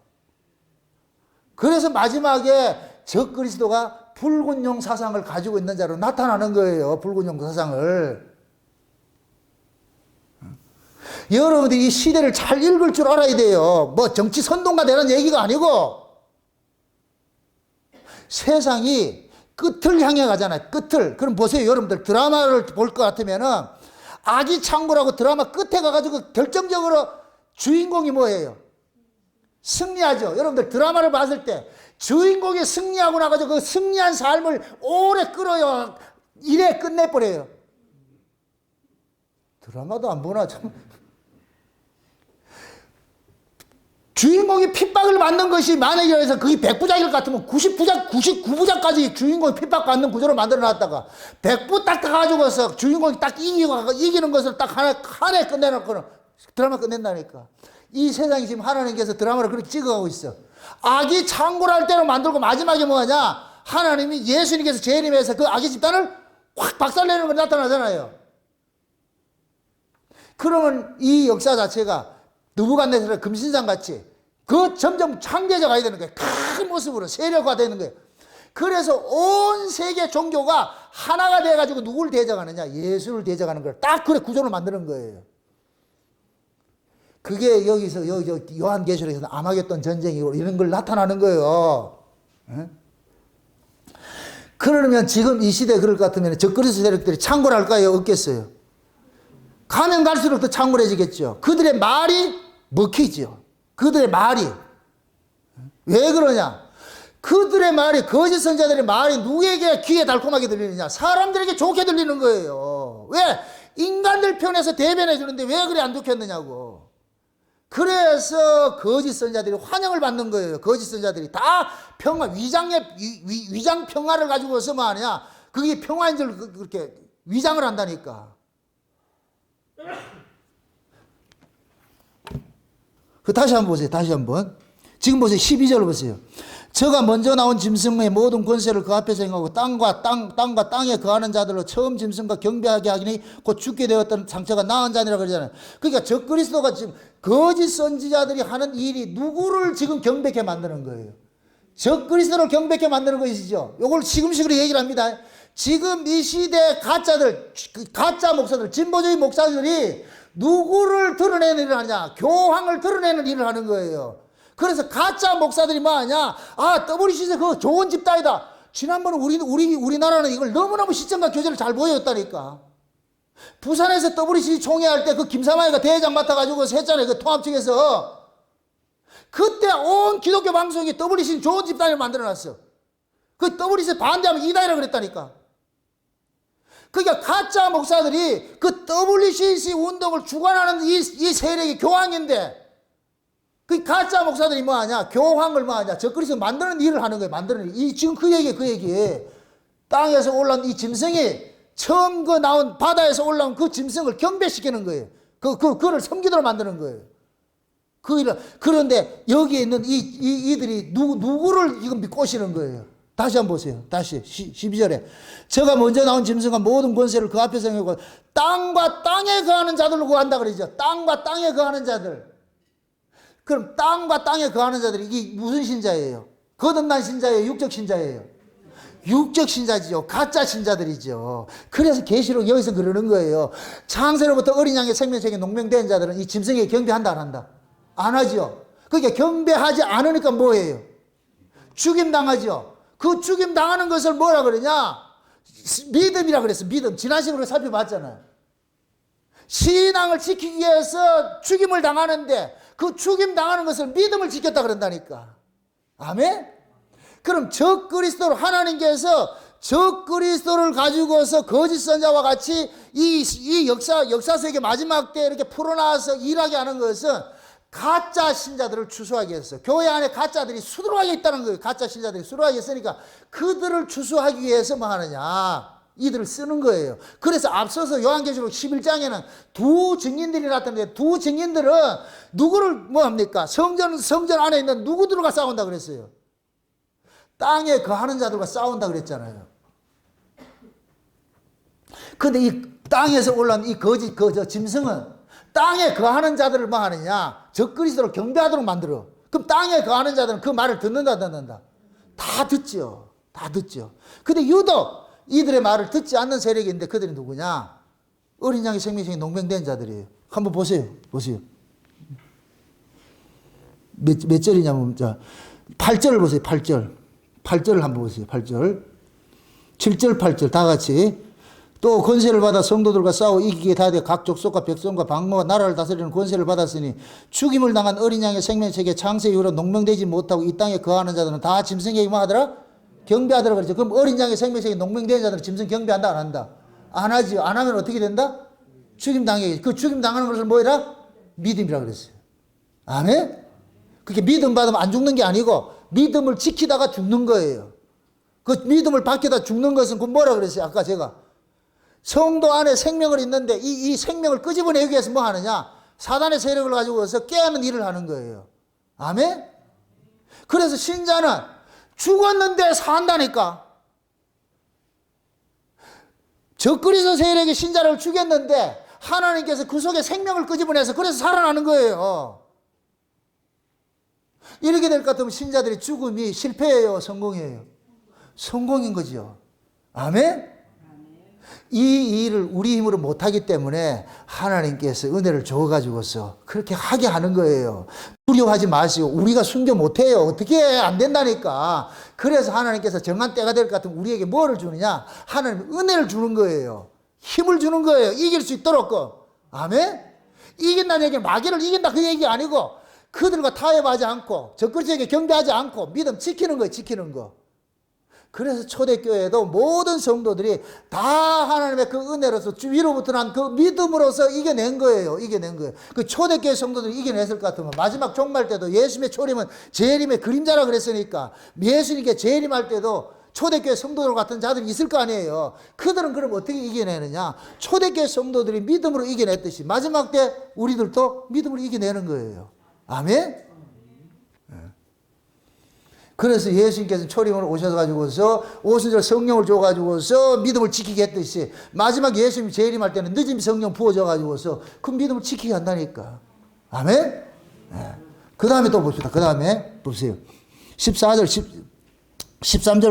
그래서 마지막에 적그리스도가 붉은 용 사상을 가지고 있는 자로 나타나는 거예요. 붉은 용 사상을. 여러분들이 이 시대를 잘 읽을 줄 알아야 돼요. 뭐 정치 선동가 되는 얘기가 아니고, 세상이 끝을 향해 가잖아요. 끝을. 그럼 보세요. 여러분들 드라마를 볼 것 같으면은 아기 창고라고 드라마 끝에 가가지고 결정적으로 주인공이 뭐예요? 승리하죠. 여러분들 드라마를 봤을 때 주인공이 승리하고 나가지고 그 승리한 삶을 오래 끌어요. 이래 끝내버려요. 드라마도 안 보나 참. 주인공이 핍박을 받는 것이 만약에 해서 그게 100부작일 것 같으면 99부작까지 주인공이 핍박받는 구조로 만들어놨다가 100부 딱 가가지고서 주인공이 딱 이기는 것을 딱 하나에 끝내놓고는 드라마 끝낸다니까. 이 세상이 지금 하나님께서 드라마를 그렇게 찍어가고 있어. 악이 창고를 때로 만들고 마지막에 뭐하냐? 하나님이 예수님께서 재림해서 그 악의 집단을 확 박살내는 거 나타나잖아요. 그러면 이 역사 자체가 느부갓네살의 금신상 같이 그 점점 창대해져 가야 되는 거예요. 큰 모습으로 세력화되는 거예요. 그래서 온 세계 종교가 하나가 돼가지고 누구를 대적하느냐? 예수를 대적하는 걸 딱 그래 구조를 만드는 거예요. 그게 여기서 요한계시록에서 아마겟돈 전쟁이고 이런 걸 나타나는 거예요. 예? 그러면 지금 이 시대에 그럴 것 같으면 적그리스도 세력들이 창궐 할까요? 없겠어요? 가면 갈수록 더 창궐해지겠죠. 그들의 말이 먹히죠. 그들의 말이. 왜 그러냐? 그들의 말이, 거짓 선자들의 말이 누구에게 귀에 달콤하게 들리느냐? 사람들에게 좋게 들리는 거예요. 왜? 인간들 편에서 대변해 주는데 왜 그래 안 좋겠느냐고. 그래서 거짓 선자들이 환영을 받는 거예요. 거짓 선자들이 다 평화, 위장 평화를 가지고서 말이야. 그게 평화인 줄 그렇게 위장을 한다니까. 다시 한번 보세요. 다시 한번. 지금 보세요. 12절 보세요. 저가 먼저 나온 짐승의 모든 권세를 그 앞에서 행하고 땅과 땅에 거하는 자들로 처음 짐승과 경배하게 하기니 곧 죽게 되었던 상처가 나은 자니라 그러잖아요. 그러니까 적그리스도가 지금 거짓 선지자들이 하는 일이 누구를 지금 경배케 만드는 거예요. 적그리스도를 경배케 만드는 것이죠. 이걸 시금식으로 얘기를 합니다. 지금 이 시대 가짜들, 가짜 목사들, 진보주의 목사들이 누구를 드러내는 일을 하냐? 교황을 드러내는 일을 하는 거예요. 그래서 가짜 목사들이 뭐 하냐? 아, WCC 그거 좋은 집단이다. 지난번에 우리나라는 이걸 너무너무 시점과 교제를 잘 보여줬다니까. 부산에서 WCC 총회할 때 그 김사마이가 대회장 맡아가지고 했잖아요. 그 통합 측에서. 그때 온 기독교 방송이 WCC 좋은 집단을 만들어놨어. 그 WCC 반대하면 이단이라고 그랬다니까. 그러니까 가짜 목사들이 그 WCC 운동을 주관하는 이 세력이 교황인데 그 가짜 목사들이 뭐 하냐? 교황을 뭐 하냐? 적그리스도 만드는 일을 하는 거예요. 만드는 일. 지금 그 얘기. 땅에서 올라온 이 짐승이 처음 나온 바다에서 올라온 그 짐승을 경배시키는 거예요. 그를 섬기도록 만드는 거예요. 그 일을. 그런데 여기에 있는 이들이 누구를 지금 꼬시는 거예요. 다시 한번 보세요. 다시 12절에 저가 먼저 나온 짐승과 모든 권세를 그 앞에서 행하고 땅과 땅에 거하는 자들로 구한다 그러죠. 땅과 땅에 거하는 자들. 그럼 땅과 땅에 거하는 자들이 이게 무슨 신자예요? 거듭난 신자예요? 육적 신자예요? 육적 신자지요. 가짜 신자들이죠. 그래서 계시록 여기서 그러는 거예요. 창세로부터 어린 양의 생명책에 농명된 자들은 이 짐승에게 경배한다 안 한다? 안 하죠. 그러니까 경배하지 않으니까 뭐예요? 죽임당하죠. 그 죽임당하는 것을 뭐라 그러냐? 믿음이라 그랬어. 믿음. 지난 시간으로 살펴봤잖아요. 신앙을 지키기 위해서 죽임을 당하는데 그 죽임 당하는 것을 믿음을 지켰다 그런다니까. 아멘? 그럼 적그리스도를 하나님께서 적그리스도를 가지고서 거짓 선자와 같이 이 역사 세계 마지막 때 이렇게 풀어나와서 일하게 하는 것은 가짜 신자들을 추수하기 위해서 교회 안에 가짜들이 수두룩하게 있다는 거예요. 가짜 신자들이 수두룩하게 있으니까 그들을 추수하기 위해서 뭐 하느냐? 이들을 쓰는 거예요. 그래서 앞서서 요한계시록 11장에는 두 증인들이 나타났는데 두 증인들은 누구를 뭐 합니까? 성전 안에 있는 누구들과 싸운다 그랬어요. 땅에 거하는 자들과 싸운다 그랬잖아요. 근데 이 땅에서 올라온 이 저 짐승은 땅에 거하는 자들을 뭐 하느냐? 적그리스도를 경배하도록 만들어. 그럼 땅에 거하는 자들은 그 말을 듣는다? 다 듣죠. 다 듣죠. 근데 유독 이들의 말을 듣지 않는 세력이 있는데 그들이 누구냐? 어린 양의 생명책에 농명된 자들이에요. 한번 보세요. 몇 절이냐면, 자, 8절을 보세요. 8절을 한번 보세요. 8절. 7절, 8절 다 같이. 또 권세를 받아 성도들과 싸워 이기게 다 돼 각 족속과 백성과 방모와 나라를 다스리는 권세를 받았으니 죽임을 당한 어린 양의 생명책에 창세 이후로 농명되지 못하고 이 땅에 거하는 자들은 다 짐승에게 뭐 하더라? 경배하더라 그러죠. 그럼 어린 양의 생명책에 농명된 자들은 짐승 경배한다 안 한다? 안 하지. 안 하면 어떻게 된다? 죽임 당해. 그 죽임 당하는 것을 뭐라? 믿음이라 그랬어요. 아멘? 그게 믿음 받으면 안 죽는 게 아니고 믿음을 지키다가 죽는 거예요. 그 믿음을 받기다 죽는 것은 그 뭐라 그랬어요? 아까 제가 성도 안에 생명을 있는데 이 생명을 끄집어내기 위해서 뭐 하느냐? 사단의 세력을 가지고서 깨하는 일을 하는 거예요. 아멘? 그래서 신자는 죽었는데 산다니까. 적그리스도 세력의 신자를 죽였는데 하나님께서 그 속에 생명을 끄집어내서 그래서 살아나는 거예요. 이렇게 될 것 같으면 신자들의 죽음이 실패예요? 성공이에요? 성공인 거죠. 아멘? 이 일을 우리 힘으로 못하기 때문에 하나님께서 은혜를 줘가지고서 그렇게 하게 하는 거예요. 두려워하지 마시고 우리가 순교 못해요. 어떻게 안 된다니까. 그래서 하나님께서 정한 때가 될 것 같으면 우리에게 뭐를 주느냐? 하나님 은혜를 주는 거예요. 힘을 주는 거예요. 이길 수 있도록. 아멘? 이긴다는 얘기는 마귀를 이긴다 그 얘기 아니고 그들과 타협하지 않고 적그리스도에게 경배하지 않고 믿음 지키는 거예요. 지키는 거. 그래서 초대교회도 모든 성도들이 다 하나님의 그 은혜로서 위로부터 난 그 믿음으로서 이겨낸 거예요. 이겨낸 거예요. 그 초대교회 성도들이 이겨냈을 것 같으면 마지막 종말 때도 예수님의 초림은 재림의 그림자라 그랬으니까 예수님께 재림할 때도 초대교회 성도들 같은 자들이 있을 거 아니에요. 그들은 그럼 어떻게 이겨내느냐? 초대교회 성도들이 믿음으로 이겨냈듯이 마지막 때 우리들도 믿음으로 이겨내는 거예요. 아멘? 그래서 예수님께서는 초림으로 오셔가지고서 오순절 성령을 줘가지고서 믿음을 지키게 했듯이 마지막 예수님이 재림할 때는 늦은 성령 부어져가지고서 그 믿음을 지키게 한다니까. 아멘? 네. 그 다음에 또 봅시다. 그 다음에 보세요. 13절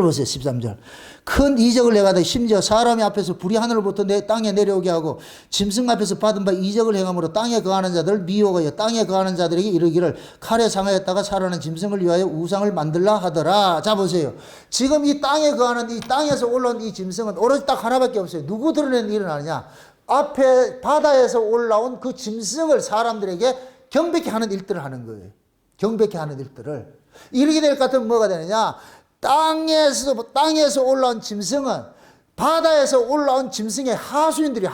보세요. 13절. 큰 이적을 내가다 심지어 사람이 앞에서 불이 하늘로부터 내 땅에 내려오게 하고 짐승 앞에서 받은 바 이적을 행함으로 땅에 거하는 자들 미혹하여 땅에 거하는 자들에게 이르기를 칼에 상하였다가 살아난 짐승을 위하여 우상을 만들라 하더라. 자 보세요. 지금 이 땅에 거하는 이 땅에서 올라온 이 짐승은 오로지 딱 하나밖에 없어요. 누구 드러내는 일은 아니냐. 앞에 바다에서 올라온 그 짐승을 사람들에게 경배케 하는 일들을 하는 거예요. 경배케 하는 일들을. 이렇게 될 것 같으면 뭐가 되느냐. 땅에서 올라온 짐승은 바다에서 올라온 짐승의 하수인들.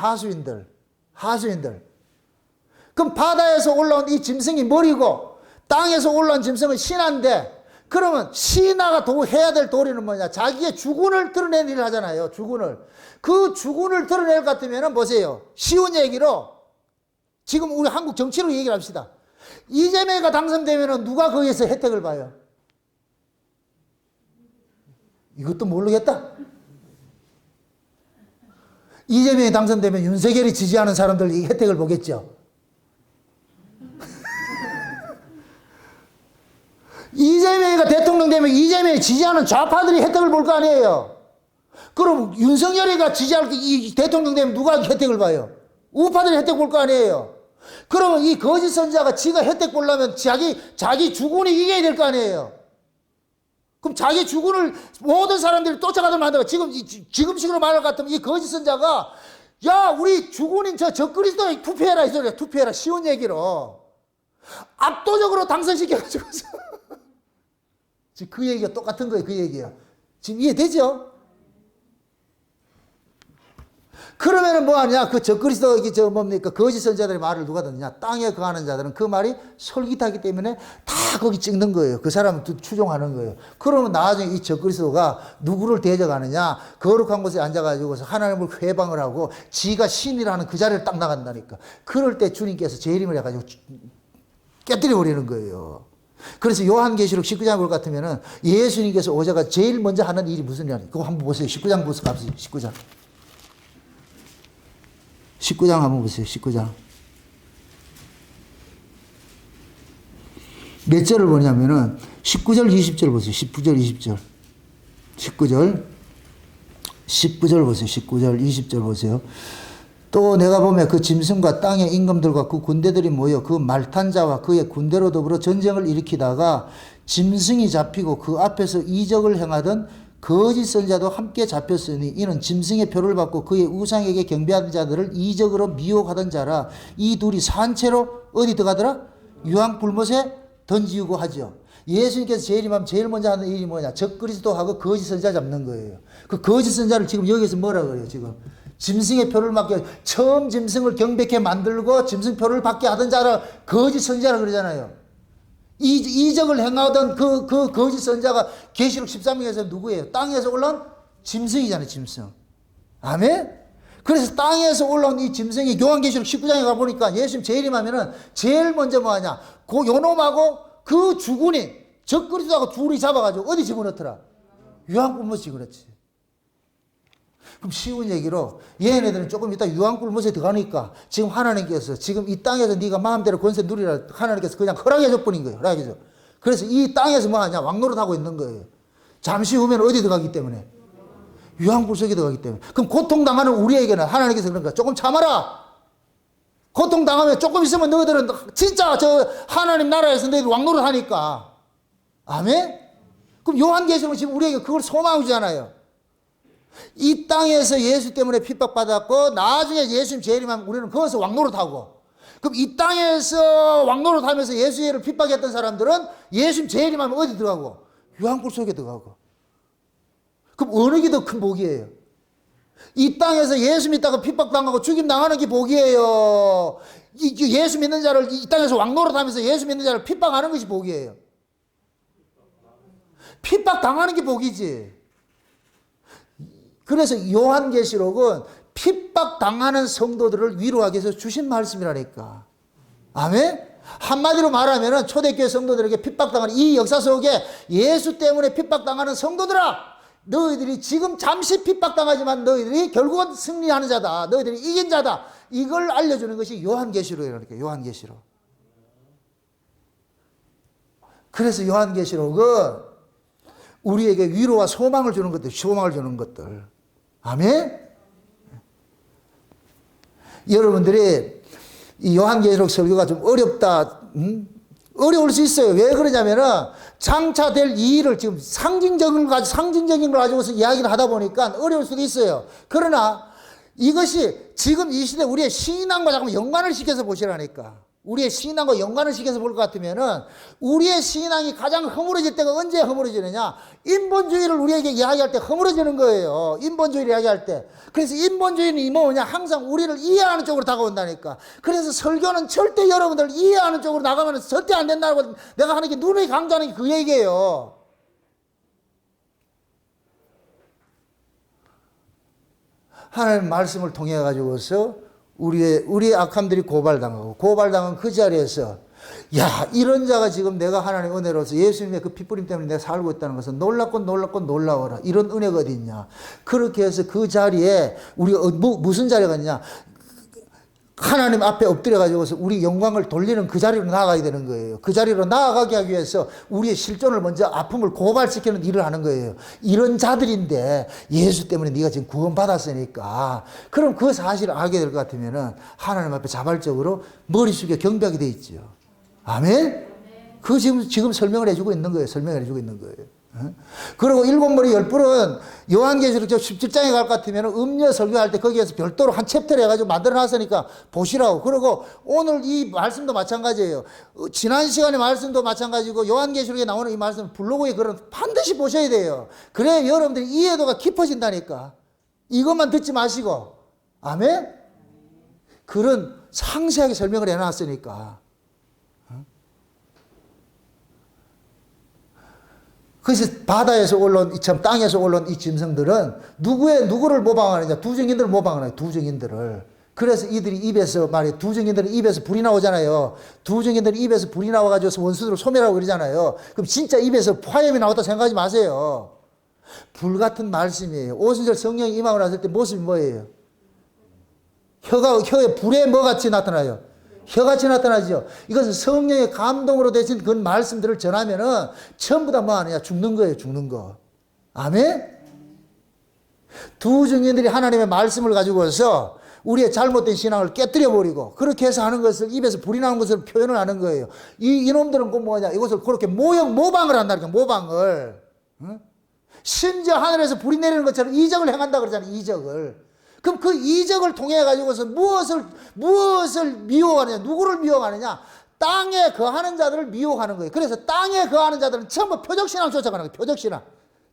그럼 바다에서 올라온 이 짐승이 머리고 땅에서 올라온 짐승은 신하인데 그러면 신하가 해야 될 도리는 뭐냐? 자기의 주군을 드러내는 일을 하잖아요. 주군을. 그 주군을 드러낼 것 같으면 보세요. 쉬운 얘기로 지금 우리 한국 정치로 얘기를 합시다. 이재명이가 당선되면 누가 거기에서 혜택을 봐요? 이것도 모르겠다. 이재명이 당선되면 윤석열이 지지하는 사람들이 혜택을 보겠죠. 이재명이가 대통령 되면 이재명이 지지하는 좌파들이 혜택을 볼 거 아니에요. 그럼 윤석열이가 지지할 이 대통령 되면 누가 혜택을 봐요? 우파들이 혜택 볼 거 아니에요. 그러면 이 거짓 선지자가 지가 혜택 보려면 자기 주군이 이겨야 될 거 아니에요. 그럼 자기 주군을 모든 사람들이 쫓아가도록 만들어. 지금식으로 말할 것 같으면 이 거짓 선자가 야 우리 주군인 저 적그리스도에 투표해라 이 소리야. 투표해라. 쉬운 얘기로 압도적으로 당선시켜가지고서 지금 그 얘기가 똑같은 거예요. 그 얘기야. 지금 이해되죠? 그러면은 뭐 하냐? 그 적그리스도 뭡니까? 거짓 선자들의 말을 누가 듣느냐? 땅에 거하는 자들은 그 말이 솔깃하기 때문에 다 거기 찍는 거예요. 그 사람을 추종하는 거예요. 그러면 나중에 이 적그리스도가 누구를 대적하느냐? 거룩한 곳에 앉아가지고서 하나님을 회방을 하고 지가 신이라는 그 자리를 딱 나간다니까. 그럴 때 주님께서 재림을 해가지고 깨뜨려 버리는 거예요. 그래서 요한계시록 19장 볼 것 같으면은 예수님께서 오셔가 제일 먼저 하는 일이 무슨 일이냐? 그거 한번 보세요. 19장 보세요. 갑시다. 19장 한번 보세요. 19장. 몇 절을 보냐면은 19절 20절 보세요. 19절 20절. 19절 보세요. 19절 20절 보세요. 또 내가 보면 그 짐승과 땅의 임금들과 그 군대들이 모여 그 말탄 자와 그의 군대로 더불어 전쟁을 일으키다가 짐승이 잡히고 그 앞에서 이적을 행하던 거짓 선자도 함께 잡혔으니 이는 짐승의 표를 받고 그의 우상에게 경배하던 자들을 이적으로 미혹하던 자라. 이 둘이 산채로 어디 들어가더라? 유황불못에 던지고 하죠. 예수님께서 재림하면 제일 먼저 하는 일이 뭐냐? 적그리스도하고 거짓 선자 잡는 거예요. 그 거짓 선자를 지금 여기서 뭐라 그래요? 지금 짐승의 표를 받게 처음 짐승을 경배케 만들고 짐승표를 받게 하던 자를 거짓 선자라 그러잖아요. 이적을 행하던 그 거짓 선자가 계시록 13장에서 누구예요? 땅에서 올라온 짐승이잖아요. 짐승. 아멘? 그래서 땅에서 올라온 이 짐승이 요한계시록 19장에 가보니까 예수님 재림하면은 제일 먼저 뭐하냐? 그 요놈하고 그 주군이 적그리스도하고 둘이 잡아가지고 어디 집어넣더라? 유황불못에 집어넣지. 그럼 쉬운 얘기로 얘네들은 조금 이따 유황불못에 들어가니까 지금 하나님께서 지금 이 땅에서 네가 마음대로 권세 누리라 하나님께서 그냥 허락해줘 버린 거예요. 허락해줘. 그래서 이 땅에서 뭐 하냐? 왕노릇하고 있는 거예요. 잠시 후면 어디 들어가기 때문에? 유황불 속에 들어가기 때문에. 그럼 고통당하는 우리에게는 하나님께서 그런 거야. 조금 참아라. 고통당하면 조금 있으면 너희들은 진짜 저 하나님 나라에서 너희들 왕노릇 하니까. 아멘? 그럼 요한계시록은 지금 우리에게 그걸 소망을 주잖아요. 이 땅에서 예수 때문에 핍박받았고 나중에 예수님 재림하면 우리는 거기서 왕노릇하고, 그럼 이 땅에서 왕노릇하면서 예수를 핍박했던 사람들은 예수님 재림하면 어디 들어가고? 유황불 속에 들어가고. 그럼 어느 게 더 큰 복이에요? 이 땅에서 예수 믿다가 핍박당하고 죽임당하는 게 복이에요? 예수 믿는 자를 이 땅에서 왕노릇하면서 예수 믿는 자를 핍박하는 것이 복이에요? 핍박당하는 게 복이지. 그래서 요한계시록은 핍박당하는 성도들을 위로하기 위해서 주신 말씀이라니까. 아멘? 한마디로 말하면 초대교회 성도들에게 핍박당하는 이 역사 속에 예수 때문에 핍박당하는 성도들아, 너희들이 지금 잠시 핍박당하지만 너희들이 결국은 승리하는 자다. 너희들이 이긴 자다. 이걸 알려주는 것이 요한계시록이라니까. 요한계시록. 그래서 요한계시록은 우리에게 위로와 소망을 주는 것들, 소망을 주는 것들. 아멘? 여러분들이 이 요한계시록 설교가 좀 어렵다, 어려울 수 있어요. 왜 그러냐면은 장차 될 이 일을 지금 상징적인 걸 가지고서 이야기를 하다 보니까 어려울 수도 있어요. 그러나 이것이 지금 이 시대 우리의 신앙과 잠깐 연관을 시켜서 보시라니까. 우리의 신앙과 연관을 시켜서 볼 것 같으면은 우리의 신앙이 가장 허물어질 때가 언제 허물어지느냐? 인본주의를 우리에게 이야기할 때 허물어지는 거예요. 인본주의를 이야기할 때. 그래서 인본주의는 뭐냐? 항상 우리를 이해하는 쪽으로 다가온다니까. 그래서 설교는 절대 여러분들 이해하는 쪽으로 나가면 절대 안 된다고 내가 하는 게 눈에 강조하는 게 그 얘기예요. 하나님 말씀을 통해 가지고서 우리의 악함들이 고발당한 그 자리에서, 야, 이런 자가 지금 내가 하나님의 은혜로서 예수님의 그 핏부림 때문에 내가 살고 있다는 것은 놀랍고 놀라워라. 이런 은혜가 어디 있냐. 그렇게 해서 그 자리에 우리가 무슨 자리가 있냐. 하나님 앞에 엎드려가지고서 우리 영광을 돌리는 그 자리로 나아가야 되는 거예요. 그 자리로 나아가게 하기 위해서 우리의 실존을 먼저 아픔을 고발시키는 일을 하는 거예요. 이런 자들인데 예수 때문에 네가 지금 구원받았으니까, 그럼 그 사실을 알게 될 것 같으면은 하나님 앞에 자발적으로 머리 숙여 경배하게 돼 있죠. 아멘? 그 지금 설명을 해주고 있는 거예요. 그리고 일곱 머리 열 뿔은 요한계시록 17장에 갈 것 같으면 음녀 설교할 때 거기에서 별도로 한 챕터를 해가지고 만들어 놨으니까 보시라고. 그리고 오늘 이 말씀도 마찬가지예요. 지난 시간의 말씀도 마찬가지고 요한계시록에 나오는 이 말씀 블로그에 글은 반드시 보셔야 돼요. 그래야 여러분들이 이해도가 깊어진다니까. 이것만 듣지 마시고. 아멘? 글은 상세하게 설명을 해놨으니까. 그래서 바다에서 올라온, 참 땅에서 올라온 이 짐승들은 누구를 모방하느냐? 두 증인들을 모방하느냐? 두 증인들을. 그래서 이들이 입에서 말이에요. 두 증인들은 입에서 불이 나오잖아요. 두 증인들은 입에서 불이 나와가지고 원수들을 소멸하고 그러잖아요. 그럼 진짜 입에서 화염이 나왔다 생각하지 마세요. 불 같은 말씀이에요. 오순절 성령이 임하고 났을 때 모습이 뭐예요? 혀에 불에 뭐같이 나타나요? 혀같이 나타나죠. 이것은 성령의 감동으로 되신 그 말씀들을 전하면은 전부 다 뭐 하느냐? 죽는 거예요, 죽는 거. 아멘? 두 증인들이 하나님의 말씀을 가지고서 우리의 잘못된 신앙을 깨뜨려버리고 그렇게 해서 하는 것을 입에서 불이 나는 것을 표현을 하는 거예요. 이놈들은 그 뭐냐? 이것을 그렇게 모방을 한다니까, 모방을. 응? 심지어 하늘에서 불이 내리는 것처럼 이적을 행한다 그러잖아요, 이적을. 그럼 그 이적을 통해 가지고서 무엇을 미혹하느냐? 누구를 미혹하느냐? 땅에 거하는 자들을 미혹하는 거예요. 그래서 땅에 거하는 자들은 전부 표적신앙을 쫓아가는 거예요. 표적신앙.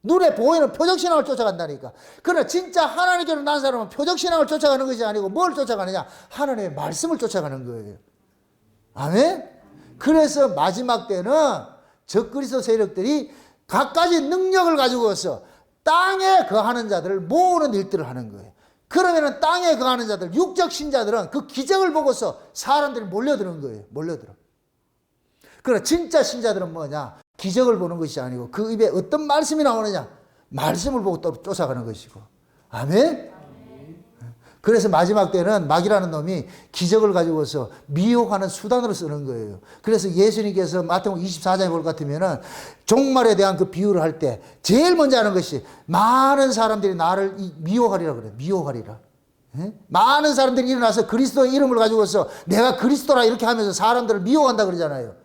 눈에 보이는 표적신앙을 쫓아간다니까. 그러나 진짜 하나님께로 난 사람은 표적신앙을 쫓아가는 것이 아니고 뭘 쫓아가느냐? 하나님의 말씀을 쫓아가는 거예요. 아멘? 그래서 마지막 때는 적그리스도 세력들이 갖가지 능력을 가지고서 땅에 거하는 자들을 모으는 일들을 하는 거예요. 그러면은 땅에 거하는 자들, 육적 신자들은 그 기적을 보고서 사람들이 몰려드는 거예요. 몰려들어. 그러나 진짜 신자들은 뭐냐? 기적을 보는 것이 아니고 그 입에 어떤 말씀이 나오느냐? 말씀을 보고 또 쫓아가는 것이고. 아멘? 그래서 마지막 때는 마귀라는 놈이 기적을 가지고서 미혹하는 수단으로 쓰는 거예요. 그래서 예수님께서 마태복음 24장에 볼 것 같으면은 종말에 대한 그 비유를 할 때 제일 먼저 하는 것이 많은 사람들이 나를 미혹하리라 그래요. 미혹하리라. 예? 많은 사람들이 일어나서 그리스도의 이름을 가지고서 내가 그리스도라 이렇게 하면서 사람들을 미혹한다 그러잖아요.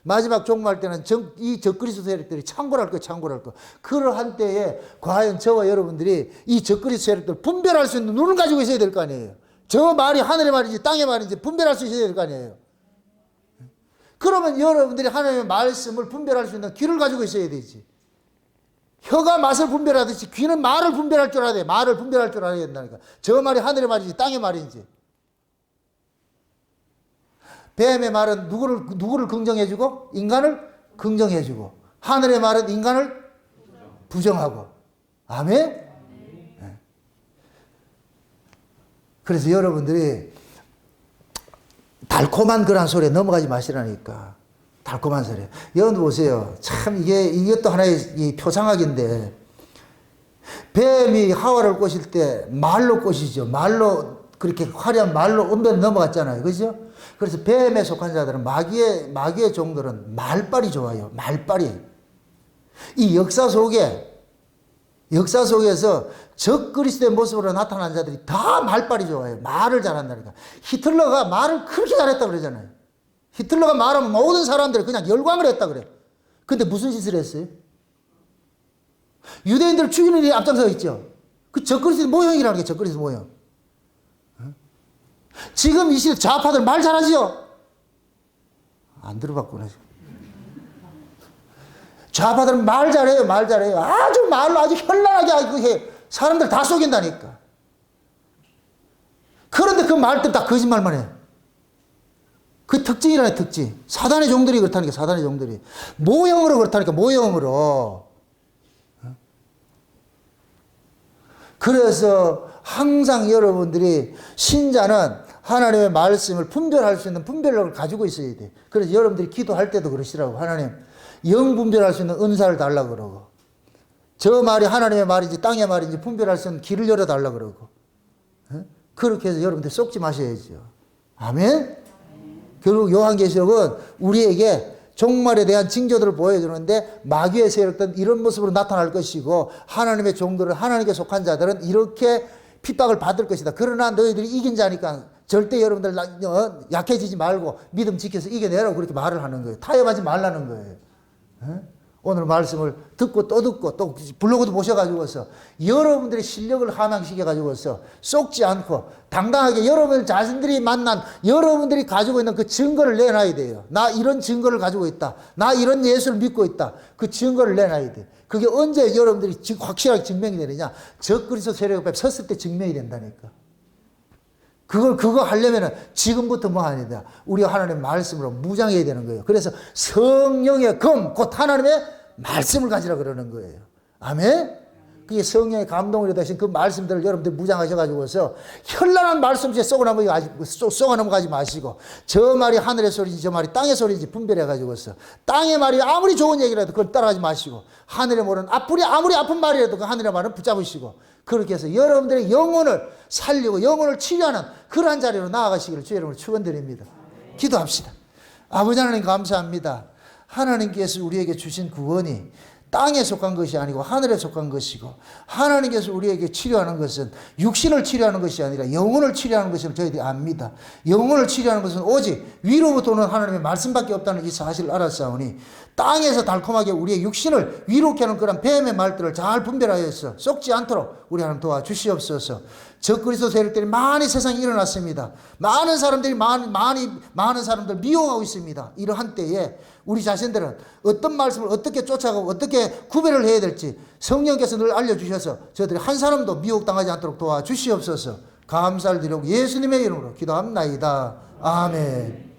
마지막 종말 때는 이 적그리스도 세력들이 창궐할 거예요. 창궐할 거. 그러한 때에 과연 저와 여러분들이 이 적그리스도 세력들을 분별할 수 있는 눈을 가지고 있어야 될 거 아니에요. 저 말이 하늘의 말인지 땅의 말인지 분별할 수 있어야 될 거 아니에요. 그러면 여러분들이 하나님의 말씀을 분별할 수 있는 귀를 가지고 있어야 되지. 혀가 맛을 분별하듯이 귀는 말을 분별할 줄 알아야 돼. 말을 분별할 줄 알아야 된다니까. 저 말이 하늘의 말인지 땅의 말인지. 뱀의 말은 누구를 긍정해주고 인간을 긍정해주고, 하늘의 말은 인간을 부정하고. 아멘? 네. 그래서 여러분들이 달콤한 그런 소리에 넘어가지 마시라니까. 달콤한 소리. 여러분 보세요. 참 이것도 하나의 이 표상학인데, 뱀이 하와를 꼬실 때 말로 꼬시죠. 말로, 그렇게 화려한 말로 은변 넘어갔잖아요. 그죠? 그래서 뱀에 속한 자들은 마귀의 종들은 말빨이 좋아요. 말빨이. 이 역사 속에서 적그리스도의 모습으로 나타난 자들이 다 말빨이 좋아요. 말을 잘한다니까. 히틀러가 말을 그렇게 잘했다 그러잖아요. 히틀러가 말하면 모든 사람들이 그냥 열광을 했다 그래요. 근데 무슨 짓을 했어요? 유대인들을 죽이는 일이 앞장서 있죠. 그 적그리스도 모형이라는 게 적그리스도 모형. 지금 이 시대 좌파들 말 잘하지요? 안 들어봤구나. 좌파들은 말 잘해요. 말 잘해요. 아주 말로 아주 현란하게 해. 사람들 다 속인다니까. 그런데 그 말들 다 거짓말만 해. 그 특징이라네, 특징. 사단의 종들이 그렇다니까, 사단의 종들이. 모형으로 그렇다니까, 모형으로. 그래서 항상 여러분들이, 신자는 하나님의 말씀을 분별할 수 있는 분별력을 가지고 있어야 돼. 그래서 여러분들이 기도할 때도 그러시라고. 하나님, 영 분별할 수 있는 은사를 달라 그러고, 저 말이 하나님의 말인지 땅의 말인지 분별할 수 있는 길을 열어달라 그러고, 그렇게 해서 여러분들 속지 마셔야죠. 아멘? 결국 요한계시록은 우리에게 종말에 대한 징조들을 보여주는데, 마귀의 세력들은 이런 모습으로 나타날 것이고, 하나님의 종들은, 하나님께 속한 자들은 이렇게 핍박을 받을 것이다. 그러나 너희들이 이긴 자니까 절대 여러분들 약해지지 말고 믿음 지켜서 이겨내라고 그렇게 말을 하는 거예요. 타협하지 말라는 거예요. 오늘 말씀을 듣고 또 블로그도 보셔가지고서 여러분들의 실력을 함양시켜가지고서 속지 않고 당당하게 여러분 자신들이 만난, 여러분들이 가지고 있는 그 증거를 내놔야 돼요. 나 이런 증거를 가지고 있다. 나 이런 예수를 믿고 있다. 그 증거를 내놔야 돼. 그게 언제 여러분들이 확실하게 증명이 되느냐? 적그리스도 세력 앞에 섰을 때 증명이 된다니까. 그거 하려면은 지금부터 뭐 아니다. 우리가 하나님의 말씀으로 무장해야 되는 거예요. 그래서 성령의 검, 곧 하나님의 말씀을 가지라 그러는 거예요. 아멘? 그게 성령의 감동으로 되신 그 말씀들을 여러분들 무장하셔가지고서 현란한 말씀에 쏘아 넘어가지 마시고, 저 말이 하늘의 소리인지 저 말이 땅의 소리인지 분별해가지고서, 땅의 말이 아무리 좋은 얘기라도 그걸 따라가지 마시고, 하늘의 말은 아무리 아픈 말이라도 그 하늘의 말은 붙잡으시고, 그렇게 해서 여러분들의 영혼을 살리고 영혼을 치료하는 그러한 자리로 나아가시기를 주의 이름으로 축원드립니다. 기도합시다. 아버지 하나님 감사합니다. 하나님께서 우리에게 주신 구원이 땅에 속한 것이 아니고 하늘에 속한 것이고, 하나님께서 우리에게 치료하는 것은 육신을 치료하는 것이 아니라 영혼을 치료하는 것을 저희들이 압니다. 영혼을 치료하는 것은 오직 위로부터 오는 하나님의 말씀밖에 없다는 이 사실을 알았사오니, 땅에서 달콤하게 우리의 육신을 위롭게 하는 그런 뱀의 말들을 잘 분별하여서 썩지 않도록 우리 하나님 도와주시옵소서. 적그리스도 세력들이 많이 세상에 일어났습니다. 많은 사람들이 많은 사람들 미워하고 있습니다. 이러한 때에 우리 자신들은 어떤 말씀을 어떻게 쫓아가고 어떻게 구별을 해야 될지 성령께서 늘 알려주셔서 저희들이 한 사람도 미혹당하지 않도록 도와주시옵소서. 감사를 드리고 예수님의 이름으로 기도합나이다. 아멘.